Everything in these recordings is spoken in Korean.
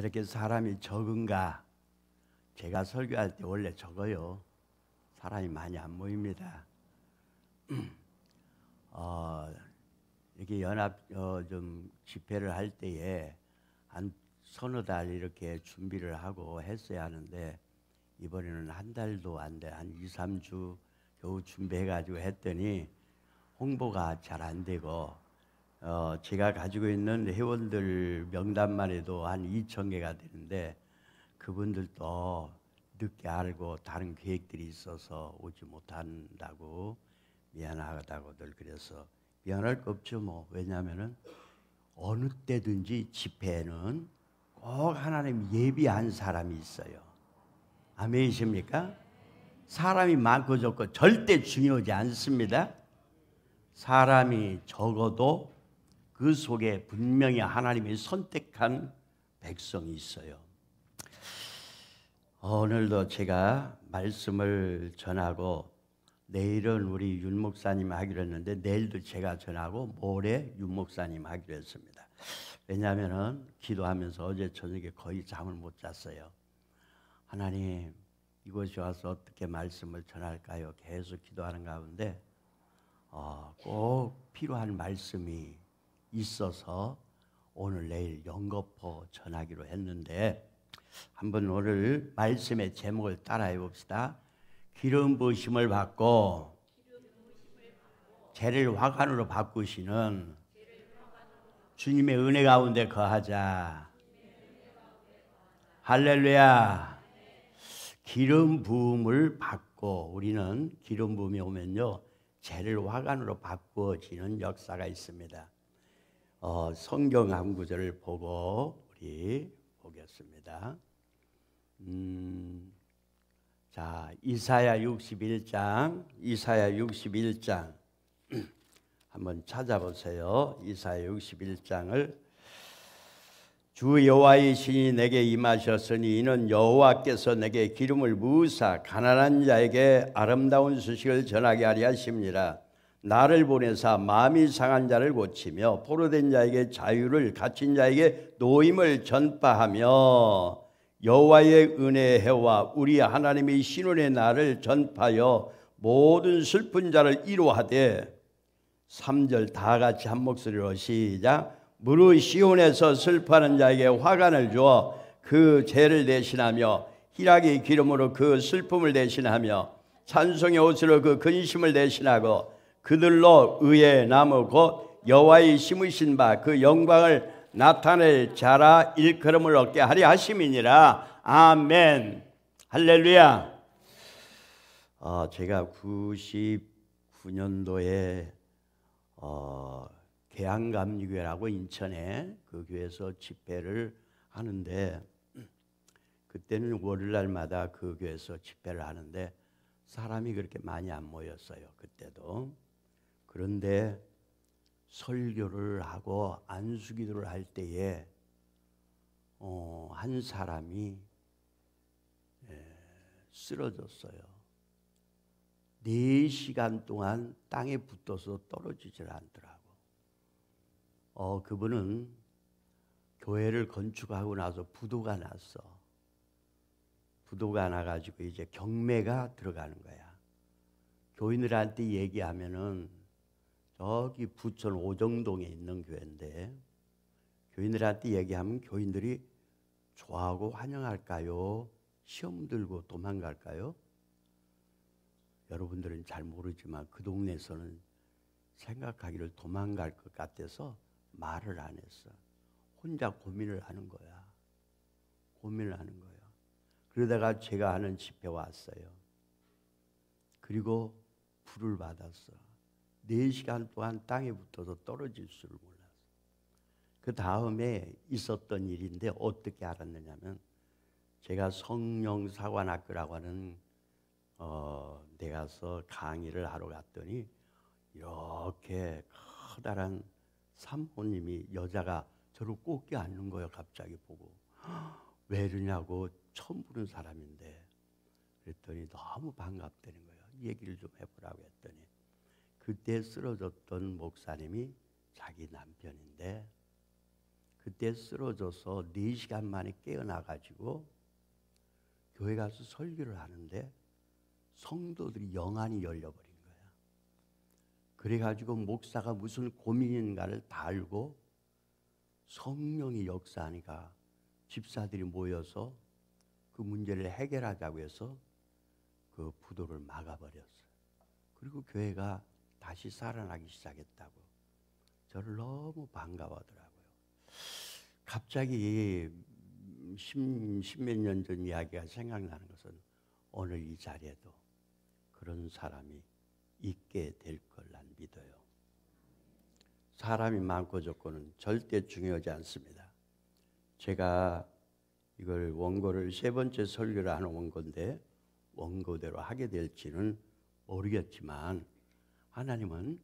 저렇게 사람이 적은가? 제가 설교할 때 원래 적어요. 사람이 많이 안 모입니다. 이렇게 연합 좀 집회를 할 때에 한 서너 달 이렇게 준비를 하고 했어야 하는데 이번에는 한 달도 안 돼. 한 2, 3주 겨우 준비해가지고 했더니 홍보가 잘 안 되고 제가 가지고 있는 회원들 명단만 해도 한 2,000개가 되는데 그분들도 늦게 알고 다른 계획들이 있어서 오지 못한다고 미안하다고들 그래서 미안할 거 없죠 뭐. 왜냐하면은 어느 때든지 집회에는 꼭 하나님 예비한 사람이 있어요. 아멘이십니까? 사람이 많고 적고 절대 중요하지 않습니다. 사람이 적어도 그 속에 분명히 하나님이 선택한 백성이 있어요. 오늘도 제가 말씀을 전하고 내일은 우리 윤 목사님 하기로 했는데 내일도 제가 전하고 모레 윤 목사님 하기로 했습니다. 왜냐하면 기도하면서 어제 저녁에 거의 잠을 못 잤어요. 하나님 이곳에 와서 어떻게 말씀을 전할까요? 계속 기도하는 가운데 꼭 필요한 말씀이 있어서 오늘 내일 연거푸 전하기로 했는데 한번 오늘 말씀의 제목을 따라해 봅시다. 기름 부으심을 받고 죄를 화관으로 바꾸시는 주님의 은혜 가운데 거하자. 할렐루야. 기름 부음을 받고 우리는 기름 부음이 오면요 죄를 화관으로 바꾸어지는 역사가 있습니다. 성경 한 구절을 보고 우리 보겠습니다. 자, 이사야 61장 한번 찾아보세요. 이사야 61장을 주 여호와의 신이 내게 임하셨으니 이는 여호와께서 내게 기름을 부으사 가난한 자에게 아름다운 소식을 전하게 하려 하심니라. 나를 보내사 마음이 상한 자를 고치며 포로된 자에게 자유를 갇힌 자에게 노임을 전파하며 여호와의 은혜의 해와 우리 하나님의 신원의 날을 전파하여 모든 슬픈 자를 위로하되 3절 다 같이 한 목소리로 시작. 무릇 시온에서 슬퍼하는 자에게 화관을 주어 그 죄를 대신하며 희락의 기름으로 그 슬픔을 대신하며 찬송의 옷으로 그 근심을 대신하고 그들로 의의 나무 곧 여호와의 심으신 바 그 영광을 나타낼 자라 일컬음을 얻게 하려 하심이니라. 아멘. 할렐루야. 제가 99년도에 계양감리교회라고 인천에 그 교회에서 집회를 하는데 그때는 월요일날마다 그 교회에서 집회를 하는데 사람이 그렇게 많이 안 모였어요. 그때도. 그런데 설교를 하고 안수기도를 할 때에 한 사람이 쓰러졌어요. 4시간 동안 땅에 붙어서 떨어지질 않더라고. 그분은 교회를 건축하고 나서 부도가 났어. 부도가 나가지고 이제 경매가 들어가는 거야. 교인들한테 얘기하면은 저기 부천 오정동에 있는 교회인데 교인들한테 얘기하면 교인들이 좋아하고 환영할까요? 시험 들고 도망갈까요? 여러분들은 잘 모르지만 그 동네에서는 생각하기를 도망갈 것 같아서 말을 안 했어. 혼자 고민을 하는 거야. 고민을 하는 거야. 그러다가 제가 하는 집회 왔어요. 그리고 불을 받았어. 4시간 동안 땅에 붙어서 떨어질 줄을 몰랐어. 그 다음에 있었던 일인데 어떻게 알았느냐면 제가 성령사관학교라고 하는 데 가서 강의를 하러 갔더니 이렇게 커다란 사모님이 여자가 저를 꼭 껴안는 거예요. 갑자기 보고. 왜 이러냐고 처음 보는 사람인데 그랬더니 너무 반갑다는 거예요. 얘기를 좀 해보라고 했더니 그때 쓰러졌던 목사님이 자기 남편인데 그때 쓰러져서 4시간 만에 깨어나가지고 교회 가서 설교를 하는데 성도들이 영안이 열려버린 거야. 그래가지고 목사가 무슨 고민인가를 다 알고 성령이 역사하니까 집사들이 모여서 그 문제를 해결하자고 해서 그 부도를 막아버렸어요. 그리고 교회가 다시 살아나기 시작했다고 저를 너무 반가워하더라고요. 갑자기 십몇 년 전 이야기가 생각나는 것은 오늘 이 자리에도 그런 사람이 있게 될 걸 난 믿어요. 사람이 많고 적고는 절대 중요하지 않습니다. 제가 이걸 원고를 3번째 설교를 하는 원고인데 원고대로 하게 될지는 모르겠지만 하나님은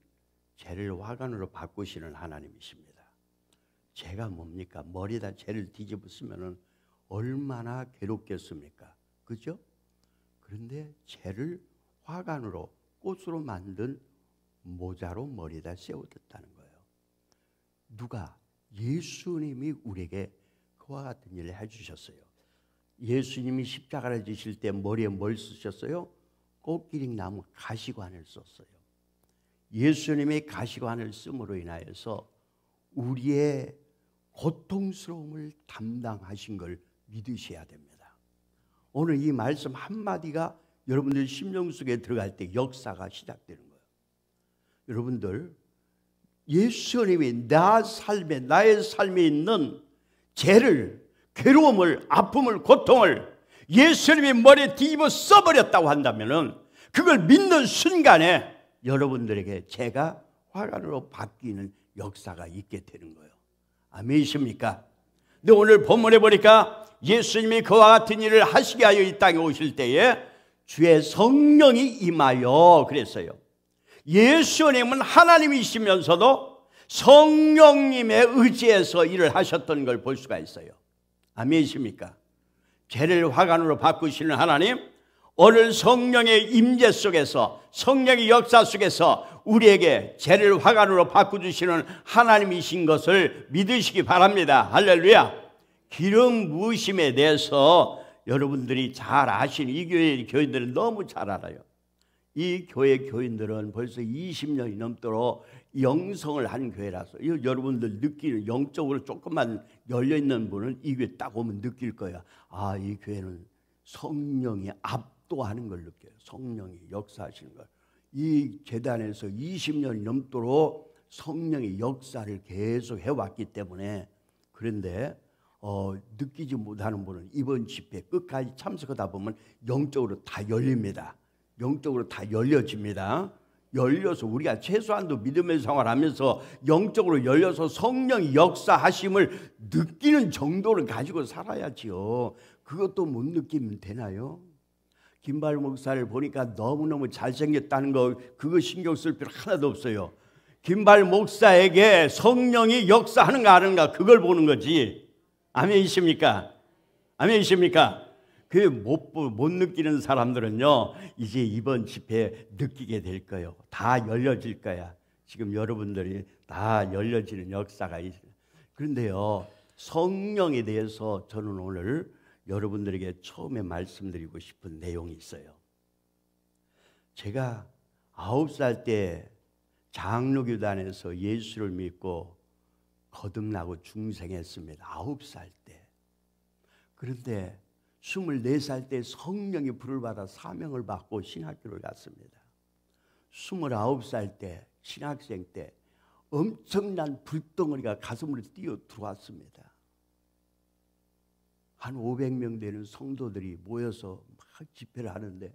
죄를 화관으로 바꾸시는 하나님이십니다. 죄가 뭡니까? 머리에다 죄를 뒤집어 쓰면은 얼마나 괴롭겠습니까? 그죠? 그런데 죄를 화관으로 꽃으로 만든 모자로 머리에다 세워뒀다는 거예요. 누가? 예수님이 우리에게 그와 같은 일을 해주셨어요. 예수님이 십자가를 지실 때 머리에 뭘 쓰셨어요? 꽃기릭 나무 가시관을 썼어요. 예수님이 가시관을 씀으로 인하여서 우리의 고통스러움을 담당하신 걸 믿으셔야 됩니다. 오늘 이 말씀 한마디가 여러분들 심령 속에 들어갈 때 역사가 시작되는 거예요. 여러분들 예수님이 나의 삶에 있는 죄를, 괴로움을, 아픔을, 고통을 예수님이 머리에 뒤집어 써버렸다고 한다면은 그걸 믿는 순간에 여러분들에게 죄가 화관으로 바뀌는 역사가 있게 되는 거예요. 아멘이십니까? 근데 오늘 본문에 보니까 예수님이 그와 같은 일을 하시게 하여 이 땅에 오실 때에 주의 성령이 임하여 그랬어요. 예수님은 하나님이시면서도 성령님의 의지에서 일을 하셨던 걸 볼 수가 있어요. 아멘이십니까? 죄를 화관으로 바꾸시는 하나님, 오늘 성령의 임재 속에서, 성령의 역사 속에서 우리에게 죄를 화관으로 바꾸주시는 하나님이신 것을 믿으시기 바랍니다. 할렐루야. 기름 부으심에 대해서 여러분들이 잘 아시는 이 교회 교인들은 너무 잘 알아요. 이 교회 교인들은 벌써 20년이 넘도록 영성을 한 교회라서 여러분들 느끼는 영적으로 조금만 열려있는 분은 이 교회 딱 오면 느낄 거야. 아, 이 교회는 성령이 압도하는 걸 느껴요. 성령이 역사하시는 걸. 이 재단에서 20년이 넘도록 성령의 역사를 계속 해왔기 때문에 그런데 느끼지 못하는 분은 이번 집회 끝까지 참석하다 보면 영적으로 다 열립니다. 영적으로 다 열려집니다. 열려서 우리가 최소한도 믿음의 생활하면서 영적으로 열려서 성령의 역사하심을 느끼는 정도를 가지고 살아야지요. 그것도 못 느끼면 되나요? 김발 목사를 보니까 너무너무 잘생겼다는 거 그거 신경 쓸 필요 하나도 없어요. 김발 목사에게 성령이 역사하는가 안 하는가 그걸 보는 거지. 아멘이십니까? 아멘이십니까? 그 못 느끼는 사람들은요 이제 이번 집회에 느끼게 될 거예요. 다 열려질 거야. 지금 여러분들이 다 열려지는 역사가 있어요. 그런데요 성령에 대해서 저는 오늘 여러분들에게 처음에 말씀드리고 싶은 내용이 있어요. 제가 9살 때 장로교단에서 예수를 믿고 거듭나고 중생했습니다. 9살 때. 그런데 24살 때 성령의 불을 받아 사명을 받고 신학교를 갔습니다. 29살 때 신학생 때 엄청난 불덩어리가 가슴으로 뛰어 들어왔습니다. 한 500명 되는 성도들이 모여서 막 집회를 하는데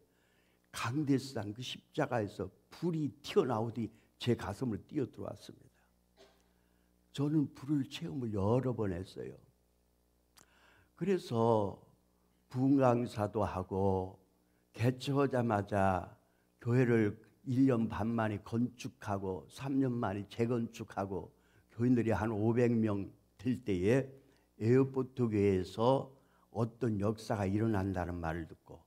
강대상 그 십자가에서 불이 튀어나오더니 제 가슴으로 뛰어 들어왔습니다. 저는 불을 체험을 여러 번 했어요. 그래서 부흥강사도 하고 개척하자마자 교회를 1년 반 만에 건축하고 3년 만에 재건축하고 교인들이 한 500명 될 때에 에어포트 교회에서 어떤 역사가 일어난다는 말을 듣고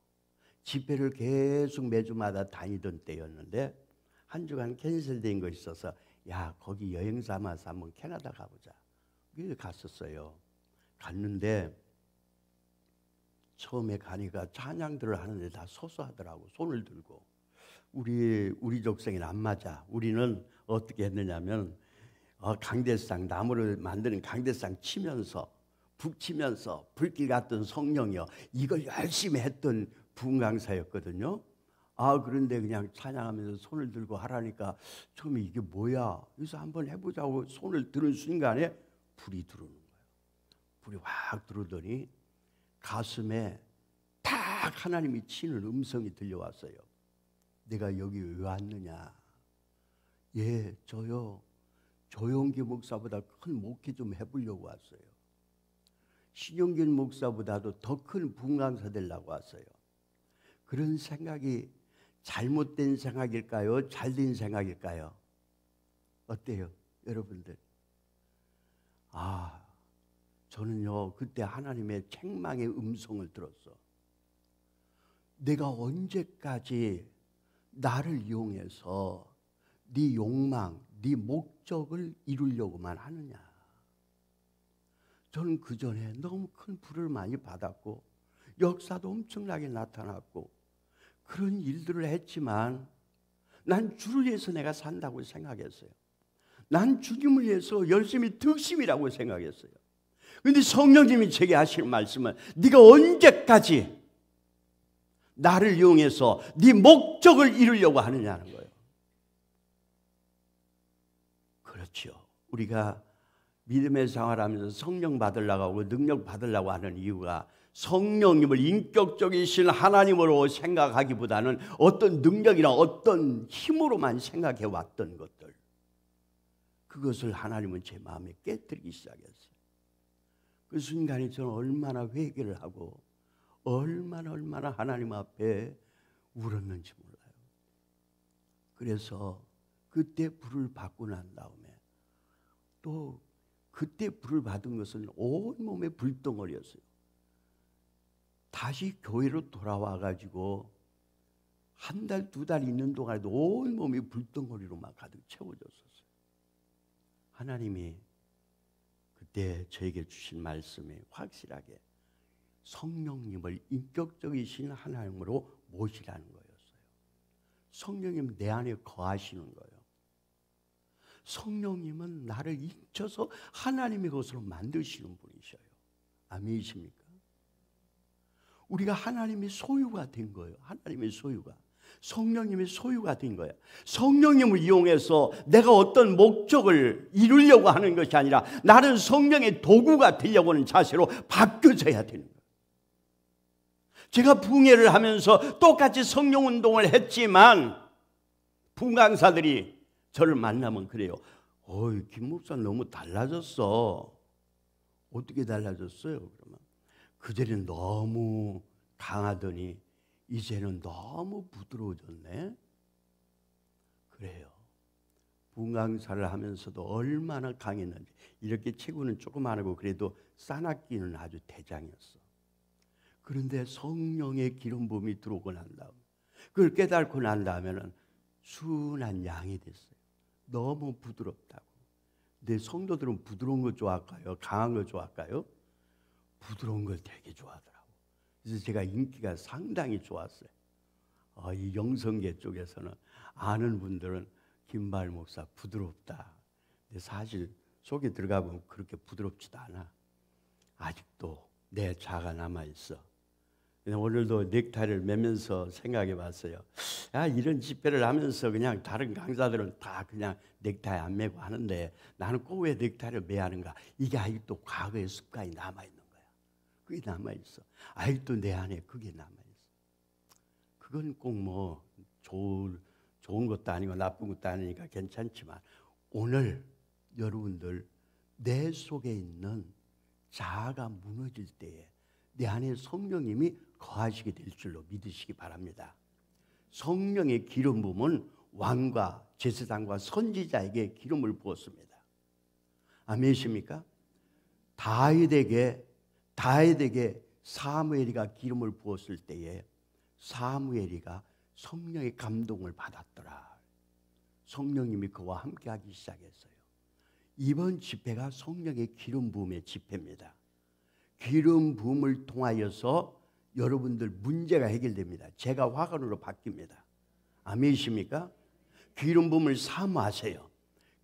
집회를 계속 매주마다 다니던 때였는데 한 주간 캔슬된 것이 있어서 야 거기 여행 삼아서 한번 캐나다 가보자. 갔었어요. 갔는데 처음에 가니까 찬양들을 하는데 다 소소하더라고. 손을 들고. 우리 족생에는 안 맞아. 우리는 어떻게 했느냐면 강대상, 나무를 만드는 강대상 치면서 북치면서 불길 같은 성령이요, 이걸 열심히 했던 부흥강사였거든요. 그런데 그냥 찬양하면서 손을 들고 하라니까 처음에 이게 뭐야? 그래서 한번 해보자고 손을 드는 순간에 불이 들어오는 거예요. 불이 확 들어오더니 가슴에 딱 하나님이 치는 음성이 들려왔어요. 내가 여기 왜 왔느냐? 예, 저요, 조용기 목사보다 큰 목회 좀 해보려고 왔어요. 신용균 목사보다도 더 큰 부흥강사 되려고 왔어요. 그런 생각이 잘못된 생각일까요? 잘된 생각일까요? 어때요, 여러분들? 저는요, 그때 하나님의 책망의 음성을 들었어. 내가 언제까지 나를 이용해서 네 욕망, 네 목적을 이루려고만 하느냐. 저는 그 전에 너무 큰 불을 많이 받았고 역사도 엄청나게 나타났고 그런 일들을 했지만 난 주를 위해서 내가 산다고 생각했어요. 난 주님을 위해서 열심히 득심이라고 생각했어요. 그런데 성령님이 제게 하실 말씀은 네가 언제까지 나를 이용해서 네 목적을 이루려고 하느냐는 거예요. 그렇죠. 우리가 믿음의 생활하면서 성령 받으려고 하고 능력 받으려고 하는 이유가 성령님을 인격적이신 하나님으로 생각하기보다는 어떤 능력이나 어떤 힘으로만 생각해 왔던 것들, 그것을 하나님은 제 마음에 깨뜨리기 시작했어요. 그 순간에 저는 얼마나 회개를 하고 얼마나 하나님 앞에 울었는지 몰라요. 그래서 그때 불을 받고 난 다음에 또 그때 불을 받은 것은 온몸에 불덩어리였어요. 다시 교회로 돌아와 가지고 한 달, 두 달 있는 동안에도 온몸이 불덩어리로만 가득 채워졌었어요. 하나님이 그때 저에게 주신 말씀이 확실하게 성령님을 인격적이신 하나님으로 모시라는 거였어요. 성령님 내 안에 거하시는 거예요. 성령님은 나를 인쳐서 하나님의 것으로 만드시는 분이셔요. 아멘이십니까? 우리가 하나님의 소유가 된 거예요. 하나님의 소유가. 성령님의 소유가 된 거예요. 성령님을 이용해서 내가 어떤 목적을 이루려고 하는 것이 아니라 나는 성령의 도구가 되려고 하는 자세로 바뀌어져야 되는 거예요. 제가 부흥회를 하면서 똑같이 성령 운동을 했지만 부흥강사들이 저를 만나면 그래요. 김 목사 너무 달라졌어. 어떻게 달라졌어요? 그러면 그전에는 너무 강하더니 이제는 너무 부드러워졌네. 그래요. 부흥강사를 하면서도 얼마나 강했는지. 이렇게 체구는 조그마하고 그래도 싸납기는 아주 대장이었어. 그런데 성령의 기름 부음이 들어오고 난 다음, 그걸 깨닫고 난 다음에는 순한 양이 됐어요. 너무 부드럽다고. 근데 성도들은 부드러운 거 좋아할까요? 강한 거 좋아할까요? 부드러운 걸 되게 좋아하더라고. 그래서 제가 인기가 상당히 좋았어요. 이 영성계 쪽에서는 아는 분들은 김발 목사 부드럽다. 근데 사실 속에 들어가 보면 그렇게 부드럽지도 않아. 아직도 내 자가 남아있어. 오늘도 넥타이를 매면서 생각해 봤어요. 이런 집회를 하면서 그냥 다른 강사들은 다 그냥 넥타이 안 매고 하는데 나는 꼭 왜 넥타이를 매야 하는가? 이게 아직도 과거의 습관이 남아있는 거야. 그게 남아있어. 아직도 내 안에 그게 남아있어. 그건 꼭 뭐 좋은 것도 아니고 나쁜 것도 아니니까 괜찮지만 오늘 여러분들 내 속에 있는 자아가 무너질 때에 내 안에 성령님이 거하시게 될 줄로 믿으시기 바랍니다. 성령의 기름 부음은 왕과 제사장과 선지자에게 기름을 부었습니다. 아멘이십니까? 다윗에게 사무엘이가 기름을 부었을 때에 사무엘이가 성령의 감동을 받았더라. 성령님이 그와 함께하기 시작했어요. 이번 집회가 성령의 기름 부음의 집회입니다. 기름 부음을 통하여서 여러분들 문제가 해결됩니다. 제가 화관으로 바뀝니다. 아멘이십니까? 기름 부음을 사모하세요.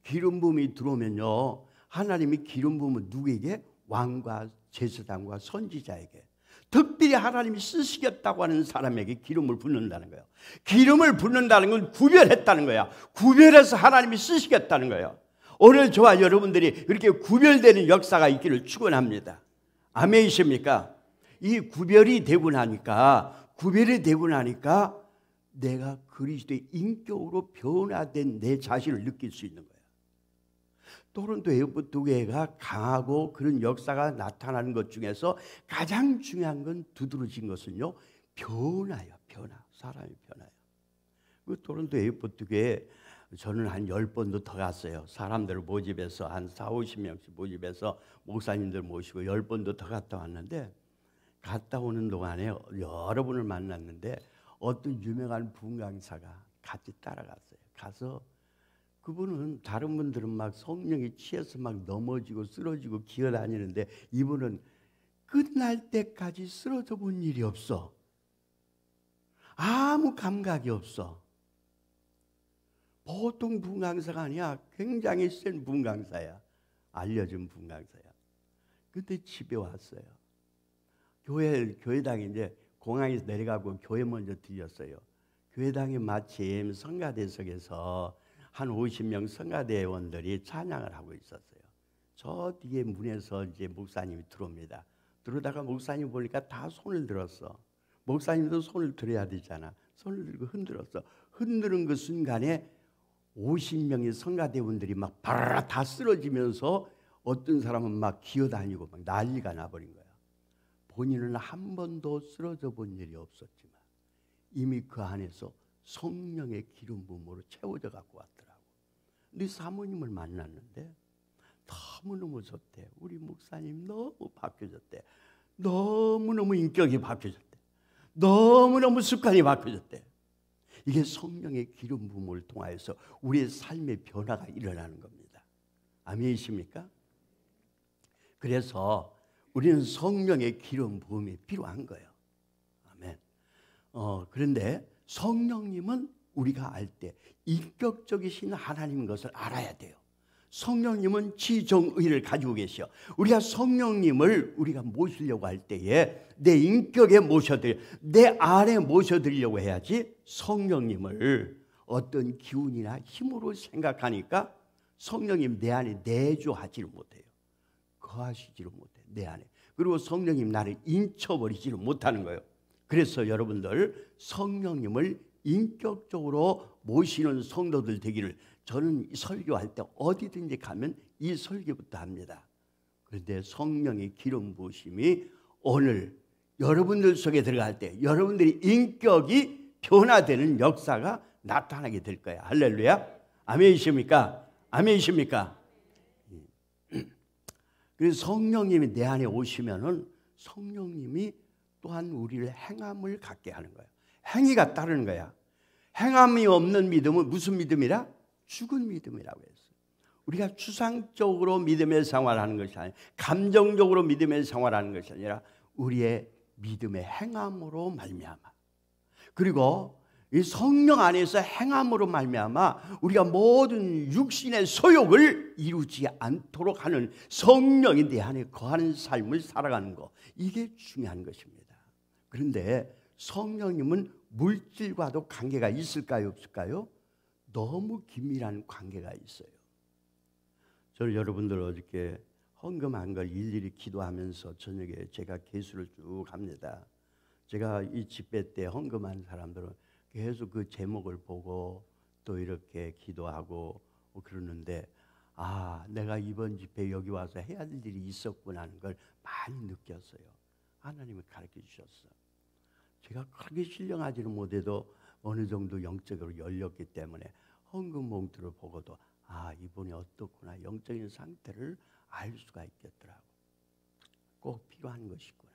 기름 부음이 들어오면요, 하나님이 기름 부음은 누구에게? 왕과 제사장과 선지자에게, 특별히 하나님이 쓰시겠다고 하는 사람에게 기름을 붓는다는 거예요. 기름을 붓는다는 건 구별했다는 거야. 구별해서 하나님이 쓰시겠다는 거예요. 오늘 저와 여러분들이 그렇게 구별되는 역사가 있기를 축원합니다. 아멘이십니까? 이 구별이 되고 나니까 내가 그리스도의 인격으로 변화된 내 자신을 느낄 수 있는 거예요. 토론토 에어포트 교회가 강하고 그런 역사가 나타나는 것 중에서 가장 중요한 건 두드러진 것은요, 변화예요. 변화. 사람이 변화예요. 그 토론토 에어포트 교회 저는 한 10번도 더 갔어요. 사람들을 모집해서 한 40-50명씩 모집해서 목사님들 모시고 10번도 더 갔다 왔는데, 갔다 오는 동안에 여러 분을 만났는데 어떤 유명한 분강사가 같이 따라갔어요. 가서 그분은, 다른 분들은 막 성령이 취해서 막 넘어지고 쓰러지고 기어다니는데 이분은 끝날 때까지 쓰러져 본 일이 없어. 아무 감각이 없어. 보통 분강사가 아니야. 굉장히 센 분강사야. 알려진 분강사야. 그때 집에 왔어요. 교회당에 이제 공항에서 내려가고 교회 먼저 들렸어요. 교회당에 마침 성가대석에서 한 50명 성가대원들이 찬양을 하고 있었어요. 저 뒤에 문에서 이제 목사님이 들어옵니다. 들어오다가 목사님 보니까 다 손을 들었어. 목사님도 손을 들어야 되잖아. 손을 들고 흔들었어. 흔드는 그 순간에 50명의 성가대원들이 막 바라라 다 쓰러지면서 어떤 사람은 막 기어다니고 막 난리가 나버린 거야. 본인은 한 번도 쓰러져 본 일이 없었지만 이미 그 안에서 성령의 기름 부음으로 채워져 갖고 왔더라고. 근데 사모님을 만났는데 너무너무 좋대. 우리 목사님 너무 바뀌어졌대. 너무너무 인격이 바뀌어졌대. 너무너무 습관이 바뀌어졌대. 이게 성령의 기름 부음을 통하여서 우리의 삶의 변화가 일어나는 겁니다. 아멘이십니까? 그래서 우리는 성령의 기름 부음이 필요한 거예요. 아멘. 그런데 성령님은 우리가 알 때 인격적이신 하나님인 것을 알아야 돼요. 성령님은 지정의를 가지고 계셔. 우리가 성령님을 우리가 모시려고 할 때에 내 인격에 모셔드려, 내 안에 모셔드리려고 해야지. 성령님을 어떤 기운이나 힘으로 생각하니까 성령님 내 안에 내주하지를 못해요. 거하시지를 못해, 내 안에. 그리고 성령님 나를 인쳐버리지를 못하는 거예요. 그래서 여러분들 성령님을 인격적으로 모시는 성도들 되기를, 저는 설교할 때 어디든지 가면 이 설교부터 합니다. 그런데 성령의 기름 부으심이 오늘 여러분들 속에 들어갈 때 여러분들의 인격이 변화되는 역사가 나타나게 될 거예요. 할렐루야. 아멘이십니까? 아멘이십니까? 그래서 성령님이 내 안에 오시면은 성령님이 또한 우리를 행함을 갖게 하는 거예요. 행위가 따르는 거야. 행함이 없는 믿음은 무슨 믿음이라? 죽은 믿음이라고 했어요. 우리가 추상적으로 믿음의 생활하는 것이 아니라, 감정적으로 믿음의 생활하는 것이 아니라 우리의 믿음의 행함으로 말미암아, 그리고 이 성령 안에서 행함으로 말미암아 우리가 모든 육신의 소욕을 이루지 않도록 하는 성령이 내 안에 거하는 삶을 살아가는 것, 이게 중요한 것입니다. 그런데 성령님은 물질과도 관계가 있을까요, 없을까요? 너무 긴밀한 관계가 있어요. 저는 여러분들 어저께 헌금한 걸 일일이 기도하면서 저녁에 제가 계수를 쭉 합니다. 제가 이 집회 때 헌금한 사람들은 계속 그 제목을 보고 또 이렇게 기도하고 그러는데, 내가 이번 집회 여기 와서 해야 될 일이 있었구나 하는 걸 많이 느꼈어요. 하나님이 가르쳐 주셨어. 제가 그렇게 신령하지는 못해도 어느 정도 영적으로 열렸기 때문에 헌금 봉투를 보고도 이분이 어떻구나, 영적인 상태를 알 수가 있겠더라고. 꼭 필요한 것이구나.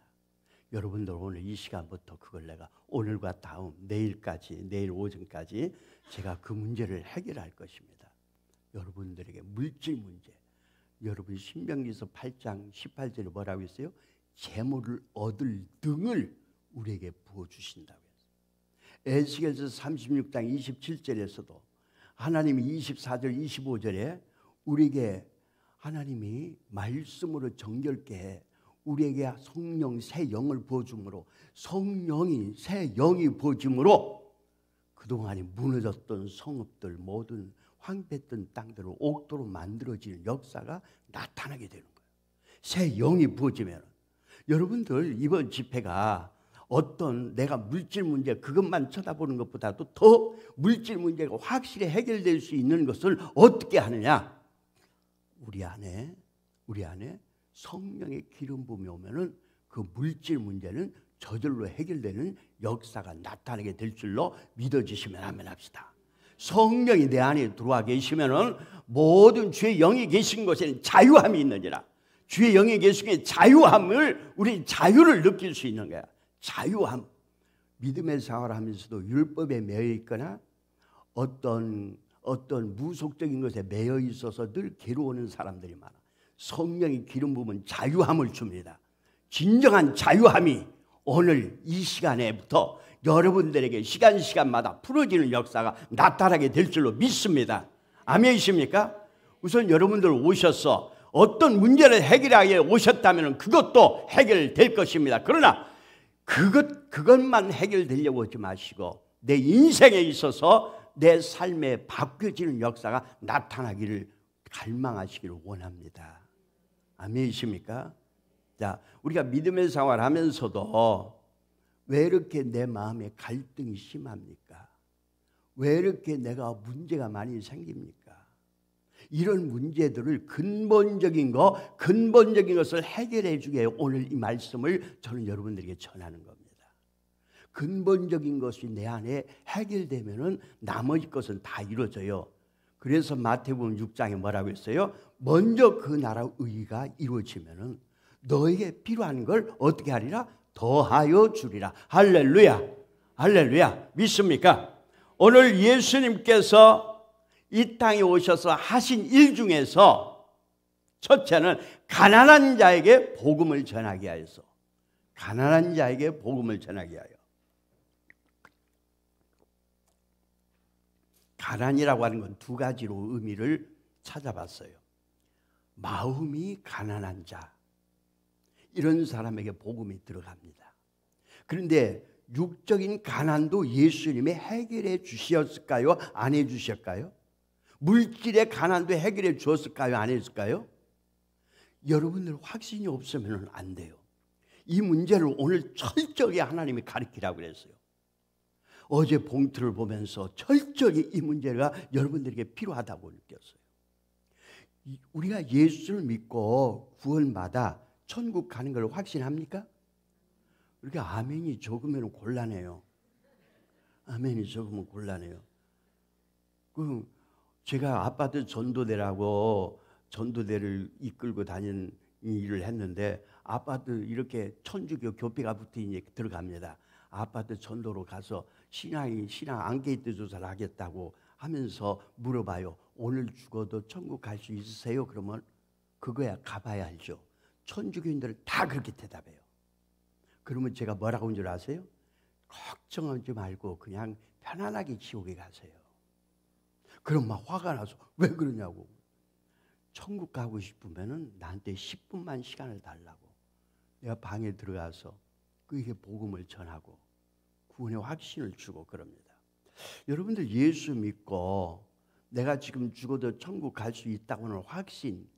여러분들 오늘 이 시간부터 그걸 내가 오늘과 다음 내일까지, 내일 오전까지 제가 그 문제를 해결할 것입니다. 여러분들에게 물질 문제, 여러분 신명기서 8장 18절에 뭐라고 했어요? 재물을 얻을 등을 우리에게 부어주신다고 했어요. 에스겔서 36장 27절에서도 하나님이 24절 25절에 우리에게 하나님이 말씀으로 정결케 해 우리에게 성령 새 영을 부어줌으로 성령이 새 영이 부어줌으로 그동안에 무너졌던 성읍들 모든 황폐했던 땅들을 옥토로 만들어지는 역사가 나타나게 되는 거예요. 새 영이 부어지면 여러분들 이번 집회가 어떤 내가 물질 문제 그것만 쳐다보는 것보다도 더 물질 문제가 확실히 해결될 수 있는 것을 어떻게 하느냐? 우리 안에 성령의 기름 부음이 오면은 그 물질 문제는 저절로 해결되는 역사가 나타나게 될 줄로 믿어지시면 아멘 합시다. 성령이 내 안에 들어와 계시면은 모든 주의 영이 계신 곳에는 자유함이 있느니라. 주의 영이 계시기에 자유함을 우리 자유를 느낄 수 있는 거야. 자유함. 믿음의 생활을 하면서도 율법에 매여 있거나 어떤 무속적인 것에 매여 있어서 늘 괴로워하는 사람들이 많아. 성령이 기름 부으면 자유함을 줍니다. 진정한 자유함이 오늘 이 시간에부터 여러분들에게 시간마다 풀어지는 역사가 나타나게 될 줄로 믿습니다. 아멘이십니까? 우선 여러분들 오셔서 어떤 문제를 해결하게 오셨다면 그것도 해결될 것입니다. 그러나 그것만 해결되려고 하지 마시고 내 인생에 있어서 내 삶에 바뀌어지는 역사가 나타나기를 갈망하시기를 원합니다. 아멘이십니까? 자, 우리가 믿음의 생활을 하면서도 왜 이렇게 내 마음에 갈등이 심합니까? 왜 이렇게 내가 문제가 많이 생깁니까? 이런 문제들을 근본적인 것을 해결해 주게 오늘 이 말씀을 저는 여러분들에게 전하는 겁니다. 근본적인 것이 내 안에 해결되면은 나머지 것은 다 이루어져요. 그래서 마태복음 6장에 뭐라고 했어요? 먼저 그 나라 의가 이루어지면은 너에게 필요한 걸 어떻게 하리라? 더하여 주리라. 할렐루야. 할렐루야. 믿습니까? 오늘 예수님께서 이 땅에 오셔서 하신 일 중에서 첫째는 가난한 자에게 복음을 전하게 하여서 가난한 자에게 복음을 전하게 하여. 가난이라고 하는 건 두 가지로 의미를 찾아봤어요. 마음이 가난한 자, 이런 사람에게 복음이 들어갑니다. 그런데 육적인 가난도 예수님이 해결해 주셨을까요? 안 해 주셨을까요? 물질의 가난도 해결해 주었을까요? 안 했을까요? 여러분들 확신이 없으면 안 돼요. 이 문제를 오늘 철저히 하나님이 가르치라고 그랬어요. 어제 봉투를 보면서 철저히 이 문제가 여러분들에게 필요하다고 느꼈어요. 우리가 예수를 믿고 구원받아 천국 가는 걸 확신합니까? 이렇게 아멘이 적으면 곤란해요. 아멘이 적으면 곤란해요. 제가 아파트 전도대라고 전도대를 이끌고 다니는 일을 했는데 아파트 이렇게 천주교 교회가 붙어 이제 들어갑니다. 아파트 전도로 가서 신앙 앙케이트 조사를 하겠다고 하면서 물어봐요. 오늘 죽어도 천국 갈 수 있으세요? 그러면 그거야 가봐야 알죠. 천주교인들 다 그렇게 대답해요. 그러면 제가 뭐라고 한 줄 아세요? 걱정하지 말고 그냥 편안하게 지옥에 가세요. 그럼 막 화가 나서 왜 그러냐고. 천국 가고 싶으면은 나한테 10분만 시간을 달라고. 내가 방에 들어가서 그에게 복음을 전하고 구원의 확신을 주고 그럽니다. 여러분들 예수 믿고 내가 지금 죽어도 천국 갈 수 있다고 하는 확신,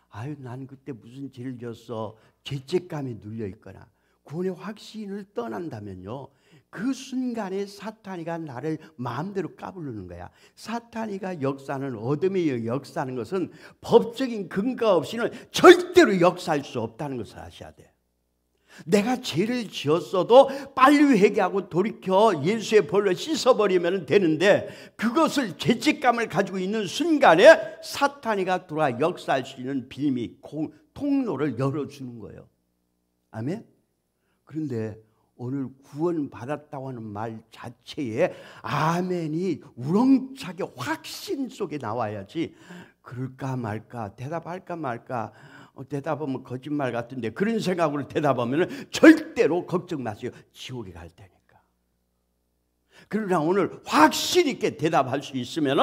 아유 난 그때 무슨 죄를 졌어, 죄책감에 눌려 있거나 구원의 확신을 떠난다면요, 그 순간에 사탄이가 나를 마음대로 까부르는 거야. 사탄이가 역사하는, 어둠의 역사하는 것은 법적인 근거 없이는 절대로 역사할 수 없다는 것을 아셔야 돼. 내가 죄를 지었어도 빨리 회개하고 돌이켜 예수의 벌로 씻어버리면 되는데, 그것을 죄책감을 가지고 있는 순간에 사탄이가 들어와 역사할 수 있는 빌미, 통로를 열어주는 거예요. 아멘? 그런데 오늘 구원받았다고 하는 말 자체에 아멘이 우렁차게 확신 속에 나와야지, 그럴까 말까, 대답할까 말까, 대답하면 거짓말 같은데 그런 생각으로 대답하면 절대로 걱정 마세요. 지옥에 갈 테니까. 그러나 오늘 확실히 있게 대답할 수 있으면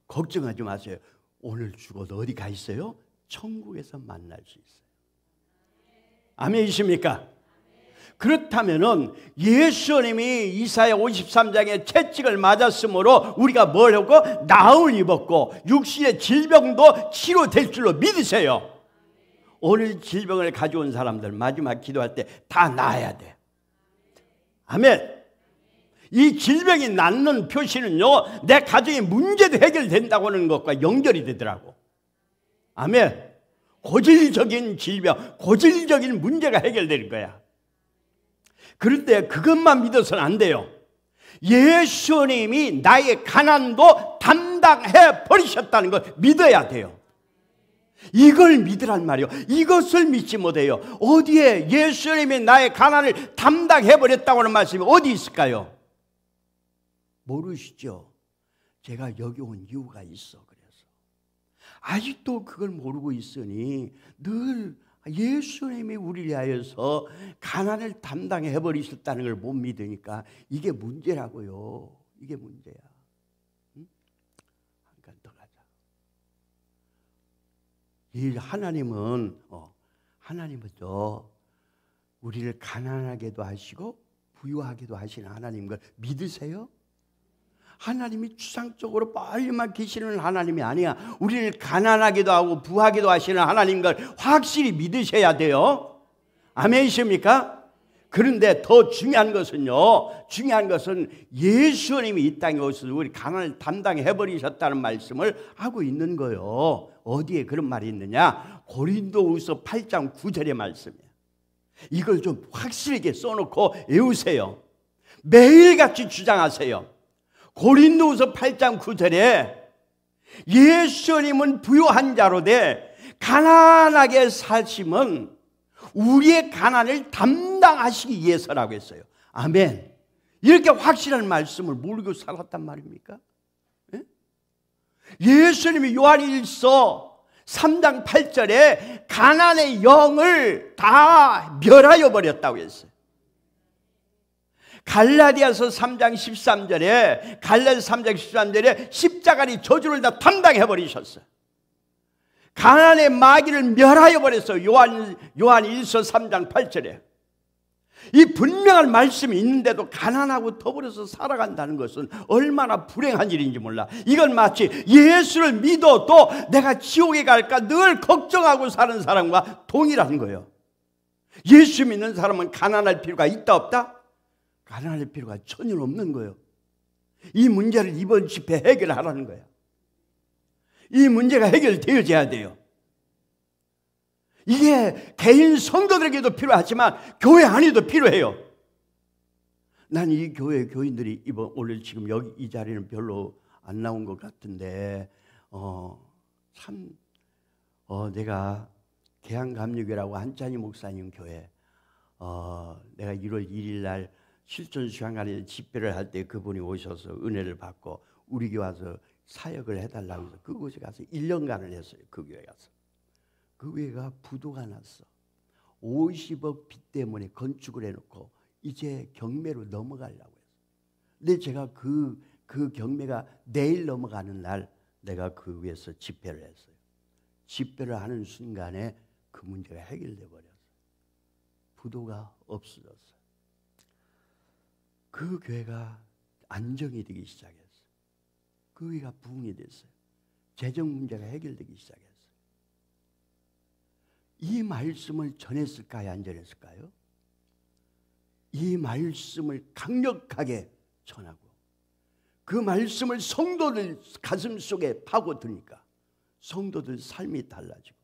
걱정하지 마세요. 오늘 죽어도 어디 가 있어요? 천국에서 만날 수 있어요. 아멘이십니까? 그렇다면은 예수님이 이사야 53장의 채찍을 맞았으므로 우리가 뭘 하고 나음을 입었고 육신의 질병도 치료될 줄로 믿으세요. 오늘 질병을 가져온 사람들 마지막 기도할 때 다 나아야 돼. 아멘. 이 질병이 낫는 표시는요, 내 가정의 문제도 해결된다고 하는 것과 연결이 되더라고. 아멘. 고질적인 질병, 고질적인 문제가 해결되는 거야. 그런데 그것만 믿어서는 안 돼요. 예수님이 나의 가난도 담당해 버리셨다는 걸 믿어야 돼요. 이걸 믿으란 말이요. 이것을 믿지 못해요. 어디에 예수님이 나의 가난을 담당해 버렸다고 하는 말씀이 어디 있을까요? 모르시죠? 제가 여기 온 이유가 있어. 그래서 아직도 그걸 모르고 있으니 늘 예수님이 우리를 위하여서 가난을 담당해 버리셨다는 걸 못 믿으니까 이게 문제라고요. 이게 문제야. 응? 한 칸 더 가자. 이 하나님은요 우리를 가난하게도 하시고 부유하게도 하시는 하나님인 걸 믿으세요? 하나님이 추상적으로 멀리만 계시는 하나님이 아니야. 우리를 가난하게도 하고 부하게도 하시는 하나님인 걸 확실히 믿으셔야 돼요. 아멘이십니까? 그런데 더 중요한 것은 예수님이 이 땅에 오셔서 우리 가난을 담당해 버리셨다는 말씀을 하고 있는 거예요. 어디에 그런 말이 있느냐? 고린도후서 8장 9절의 말씀이에요. 이걸 좀 확실하게 써놓고 외우세요. 매일같이 주장하세요. 고린도후서 8장 9절에 예수님은 부유한 자로 돼 가난하게 사심은 우리의 가난을 담당하시기 위해서라고 했어요. 아멘. 이렇게 확실한 말씀을 모르고 살았단 말입니까? 예? 예수님이 요한일서 3장 8절에 가난의 영을 다 멸하여 버렸다고 했어요. 갈라디아서 3장 13절에 십자가의 저주를 다 담당해 버리셨어요. 가난의 마귀를 멸하여 버렸어요. 요한일서 3장 8절에. 이 분명한 말씀이 있는데도 가난하고 더불어서 살아간다는 것은 얼마나 불행한 일인지 몰라. 이건 마치 예수를 믿어도 내가 지옥에 갈까 늘 걱정하고 사는 사람과 동일한 거예요. 예수 믿는 사람은 가난할 필요가 있다 없다? 가난할 필요가 전혀 없는 거예요. 이 문제를 이번 집회 해결하라는 거예요. 이 문제가 해결되어져야 돼요. 이게 개인 성도들에게도 필요하지만 교회 안에도 필요해요. 난 이 교회 교인들이 오늘 지금 여기 이 자리는 별로 안 나온 것 같은데 내가 계양감리교라고 한찬희 목사님 교회 내가 1월 1일 날 실전 수양관에 집회를 할 때 그분이 오셔서 은혜를 받고 우리 교회 와서 사역을 해달라고 해서 그곳에 가서 1년간을 했어요. 그 교회 가서. 그 교회가 부도가 났어. 50억 빚 때문에 건축을 해놓고 이제 경매로 넘어가려고 했어. 근데 제가 그 경매가 내일 넘어가는 날 내가 그 위에서 집회를 했어요. 집회를 하는 순간에 그 문제가 해결돼 버렸어요. 부도가 없어졌어요. 그 교회가 안정이 되기 시작했어요. 그 교회가 부흥이 됐어요. 재정 문제가 해결되기 시작했어요. 이 말씀을 전했을까요? 안 전했을까요? 이 말씀을 강력하게 전하고 그 말씀을 성도들 가슴 속에 파고드니까 성도들 삶이 달라지고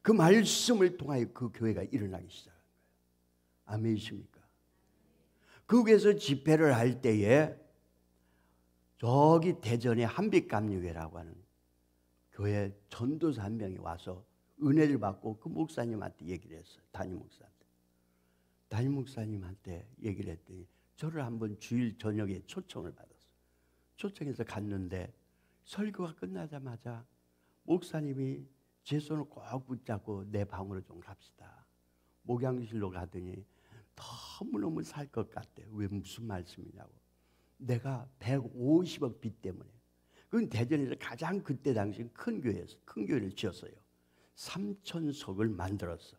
그 말씀을 통하여 그 교회가 일어나기 시작한 거예요. 아멘이십니까? 그 교회에서 집회를 할 때에 저기 대전에 한빛감리교회라고 하는 교회 전도사 한 명이 와서 은혜를 받고 그 목사님한테 얘기를 했어요. 담임 목사님한테 얘기를 했더니 저를 한번 주일 저녁에 초청을 받았어요. 초청해서 갔는데 설교가 끝나자마자 목사님이 제 손을 꼭 붙잡고 내 방으로 좀 갑시다. 목양실로 가더니 너무너무 살 것 같대. 왜 무슨 말씀이냐고. 내가 150억 빚 때문에. 그건 대전에서 가장 그때 당시 큰 교회였어. 큰 교회를 지었어요. 3,000석을 만들었어.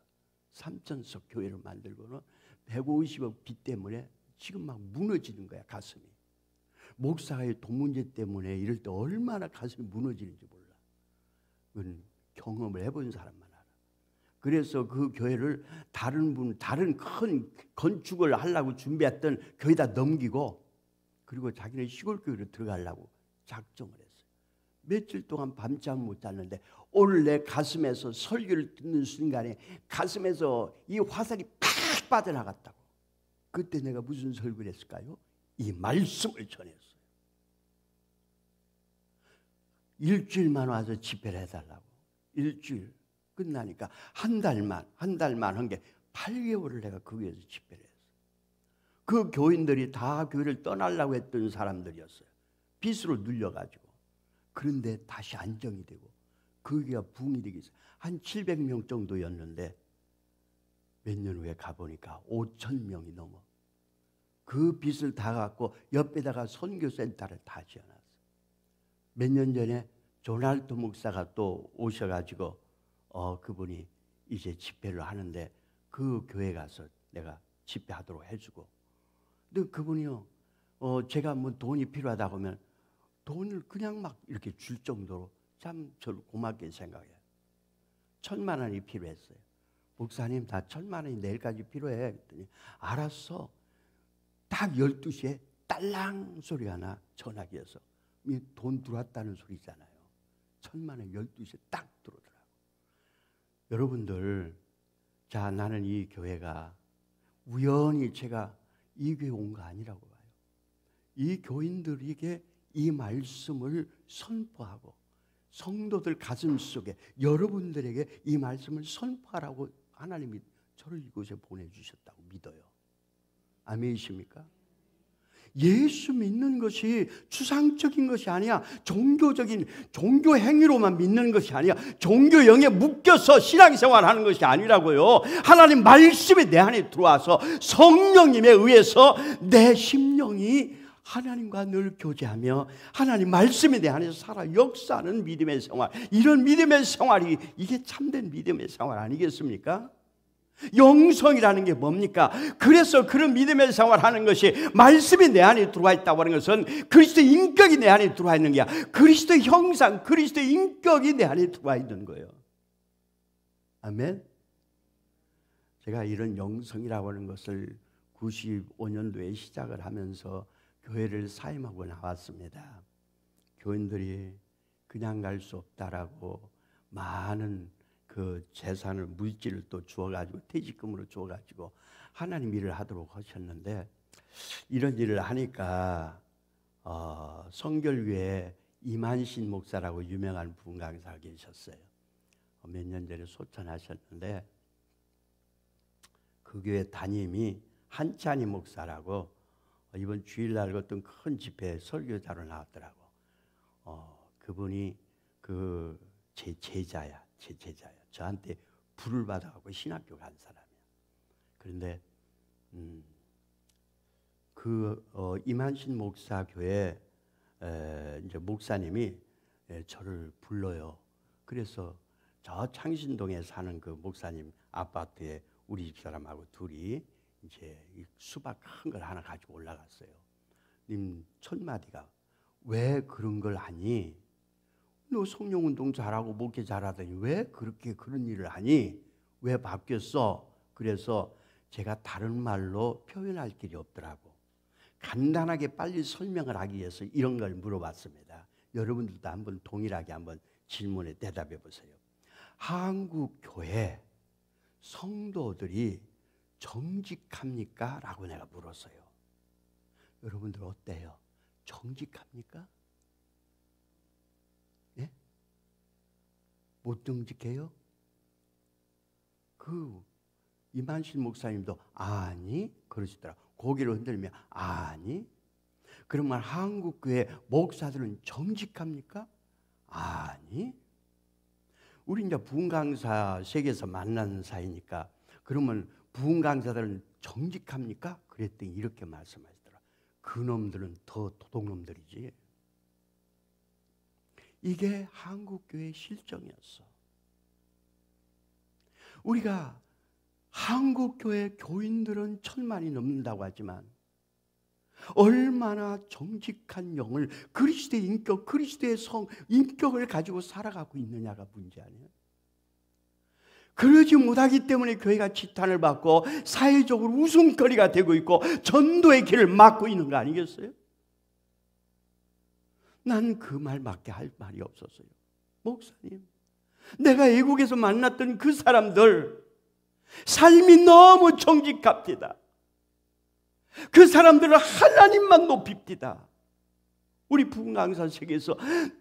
3,000석 교회를 만들고는 150억 빚 때문에 지금 막 무너지는 거야, 가슴이. 목사의 돈 문제 때문에 이럴 때 얼마나 가슴이 무너지는지 몰라. 그건 경험을 해본 사람만 알아. 그래서 그 교회를 다른 큰 건축을 하려고 준비했던 교회다 넘기고, 그리고 자기는 시골 교회로 들어가려고 작정을 했어요. 며칠 동안 밤잠 못 잤는데 오늘 내 가슴에서 설교를 듣는 순간에 가슴에서 이 화살이 팍 빠져나갔다고. 그때 내가 무슨 설교를 했을까요? 이 말씀을 전했어요. 일주일만 와서 집회를 해달라고. 일주일 끝나니까 한 달만 한 게 8개월을 내가 그 교회에서 집회를 했어요. 그 교인들이 다 교회를 떠나려고 했던 사람들이었어요. 빚으로 눌려가지고. 그런데 다시 안정이 되고 그 교회가 부흥이 되기 시작했어요. 한 700명 정도였는데 몇 년 후에 가보니까 5,000명이 넘어. 그 빚을 다 갖고 옆에다가 선교센터를 다 지어놨어요. 몇 년 전에 조날도 목사가 또 오셔가지고 그분이 이제 집회를 하는데 그 교회 가서 내가 집회하도록 해주고. 근데 그분이요, 제가 뭐 돈이 필요하다고 하면 돈을 그냥 막 이렇게 줄 정도로 참 저를 고맙게 생각해요. 1,000만 원이 필요했어요. 목사님, 다 1,000만 원이 내일까지 필요해. 그랬더니 알았어. 딱 12시에 딸랑 소리가 나. 전화기에서. 돈 들어왔다는 소리잖아요. 1,000만 원 12시에 딱 들어오더라고. 여러분들, 자, 나는 이 교회가 우연히 제가 이 교회 온 거 아니라고 봐요. 이 교인들에게 이 말씀을 선포하고 성도들 가슴 속에 여러분들에게 이 말씀을 선포하라고 하나님이 저를 이곳에 보내주셨다고 믿어요. 아멘이십니까? 예수 믿는 것이 추상적인 것이 아니야. 종교적인 종교 행위로만 믿는 것이 아니야. 종교형에 묶여서 신앙생활하는 것이 아니라고요. 하나님 말씀이 내 안에 들어와서 성령님에 의해서 내 심령이 하나님과 늘 교제하며 하나님 말씀이 내 안에서 살아 역사하는 믿음의 생활. 이런 믿음의 생활이 이게 참된 믿음의 생활 아니겠습니까? 영성이라는 게 뭡니까? 그래서 그런 믿음의 생활하는 것이 말씀이 내 안에 들어와 있다고 하는 것은 그리스도의 인격이 내 안에 들어와 있는 게 아니라 그리스도의 형상, 그리스도의 인격이 내 안에 들어와 있는 거예요. 아멘. 제가 이런 영성이라고 하는 것을 95년도에 시작을 하면서 교회를 사임하고 나왔습니다. 교인들이 그냥 갈 수 없다라고 많은 그 재산을 물질을 또 주어가지고 퇴직금으로 주어가지고 하나님 일을 하도록 하셨는데 이런 일을 하니까 성결교회 이만신 목사라고 유명한 분강사가 계셨어요. 몇 년 전에 소천하셨는데 그 교회 담임이 한찬희 목사라고 이번 주일날 어떤 큰 집회에 설교자로 나왔더라고. 그분이 제 제자야. 저한테 불을 받아갖고 신학교 간 사람이야. 그런데 이만신 목사 교회 이제 목사님이 저를 불러요. 그래서 저 창신동에 사는 그 목사님 아파트에 우리 집사람하고 둘이 이제 수박 큰 걸 하나 가지고 올라갔어요. 님 첫 마디가 왜 그런 걸 하니? 너 성령운동 잘하고 목회 잘하더니 왜 그렇게 그런 일을 하니? 왜 바뀌었어? 그래서 제가 다른 말로 표현할 길이 없더라고. 간단하게 빨리 설명을 하기 위해서 이런 걸 물어봤습니다. 여러분들도 한번 동일하게 한번 질문에 대답해 보세요. 한국 교회 성도들이 정직합니까? 라고 내가 물었어요. 여러분들 어때요? 정직합니까? 예? 못 정직해요? 그 이만신 목사님도 아니 그러시더라. 고개를 흔들며 아니. 그러면 한국교회 목사들은 정직합니까? 아니. 우리 이제 부흥 강사 세계에서 만나는 사이니까 그러면 부흥 강사들은 정직합니까? 그랬더니 이렇게 말씀하시더라. 그놈들은 더 도둑놈들이지. 이게 한국교회의 실정이었어. 우리가 한국교회 교인들은 1000만이 넘는다고 하지만 얼마나 정직한 영을, 그리스도의 인격, 그리스도의 인격을 가지고 살아가고 있느냐가 문제 아니에요. 그러지 못하기 때문에 교회가 지탄을 받고 사회적으로 웃음거리가 되고 있고 전도의 길을 막고 있는 거 아니겠어요? 난 그 말밖에 할 말이 없었어요. 목사님, 내가 외국에서 만났던 그 사람들 삶이 너무 정직합니다. 그 사람들은 하나님만 높입니다. 우리 부흥 강사 세계에서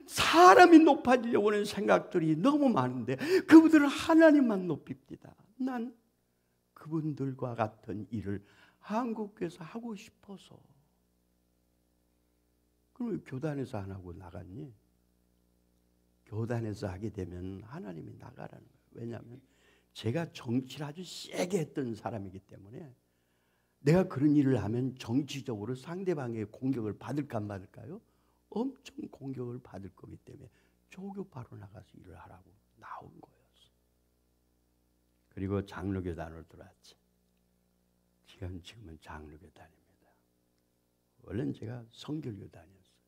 사람이 높아지려고 하는 생각들이 너무 많은데 그분들은 하나님만 높입니다. 난 그분들과 같은 일을 한국교회에서 하고 싶어서. 그럼 왜 교단에서 안 하고 나갔니? 교단에서 하게 되면 하나님이 나가라는 거예요. 왜냐하면 제가 정치를 아주 세게 했던 사람이기 때문에 내가 그런 일을 하면 정치적으로 상대방의 공격을 받을까 안 받을까요? 엄청 공격을 받을 거기 때문에 조교파로 나가서 일을 하라고 나온 거였어. 그리고 장로교단으로 들어왔지. 지금은 장로교단입니다. 원래는 제가 성결교단이었어요.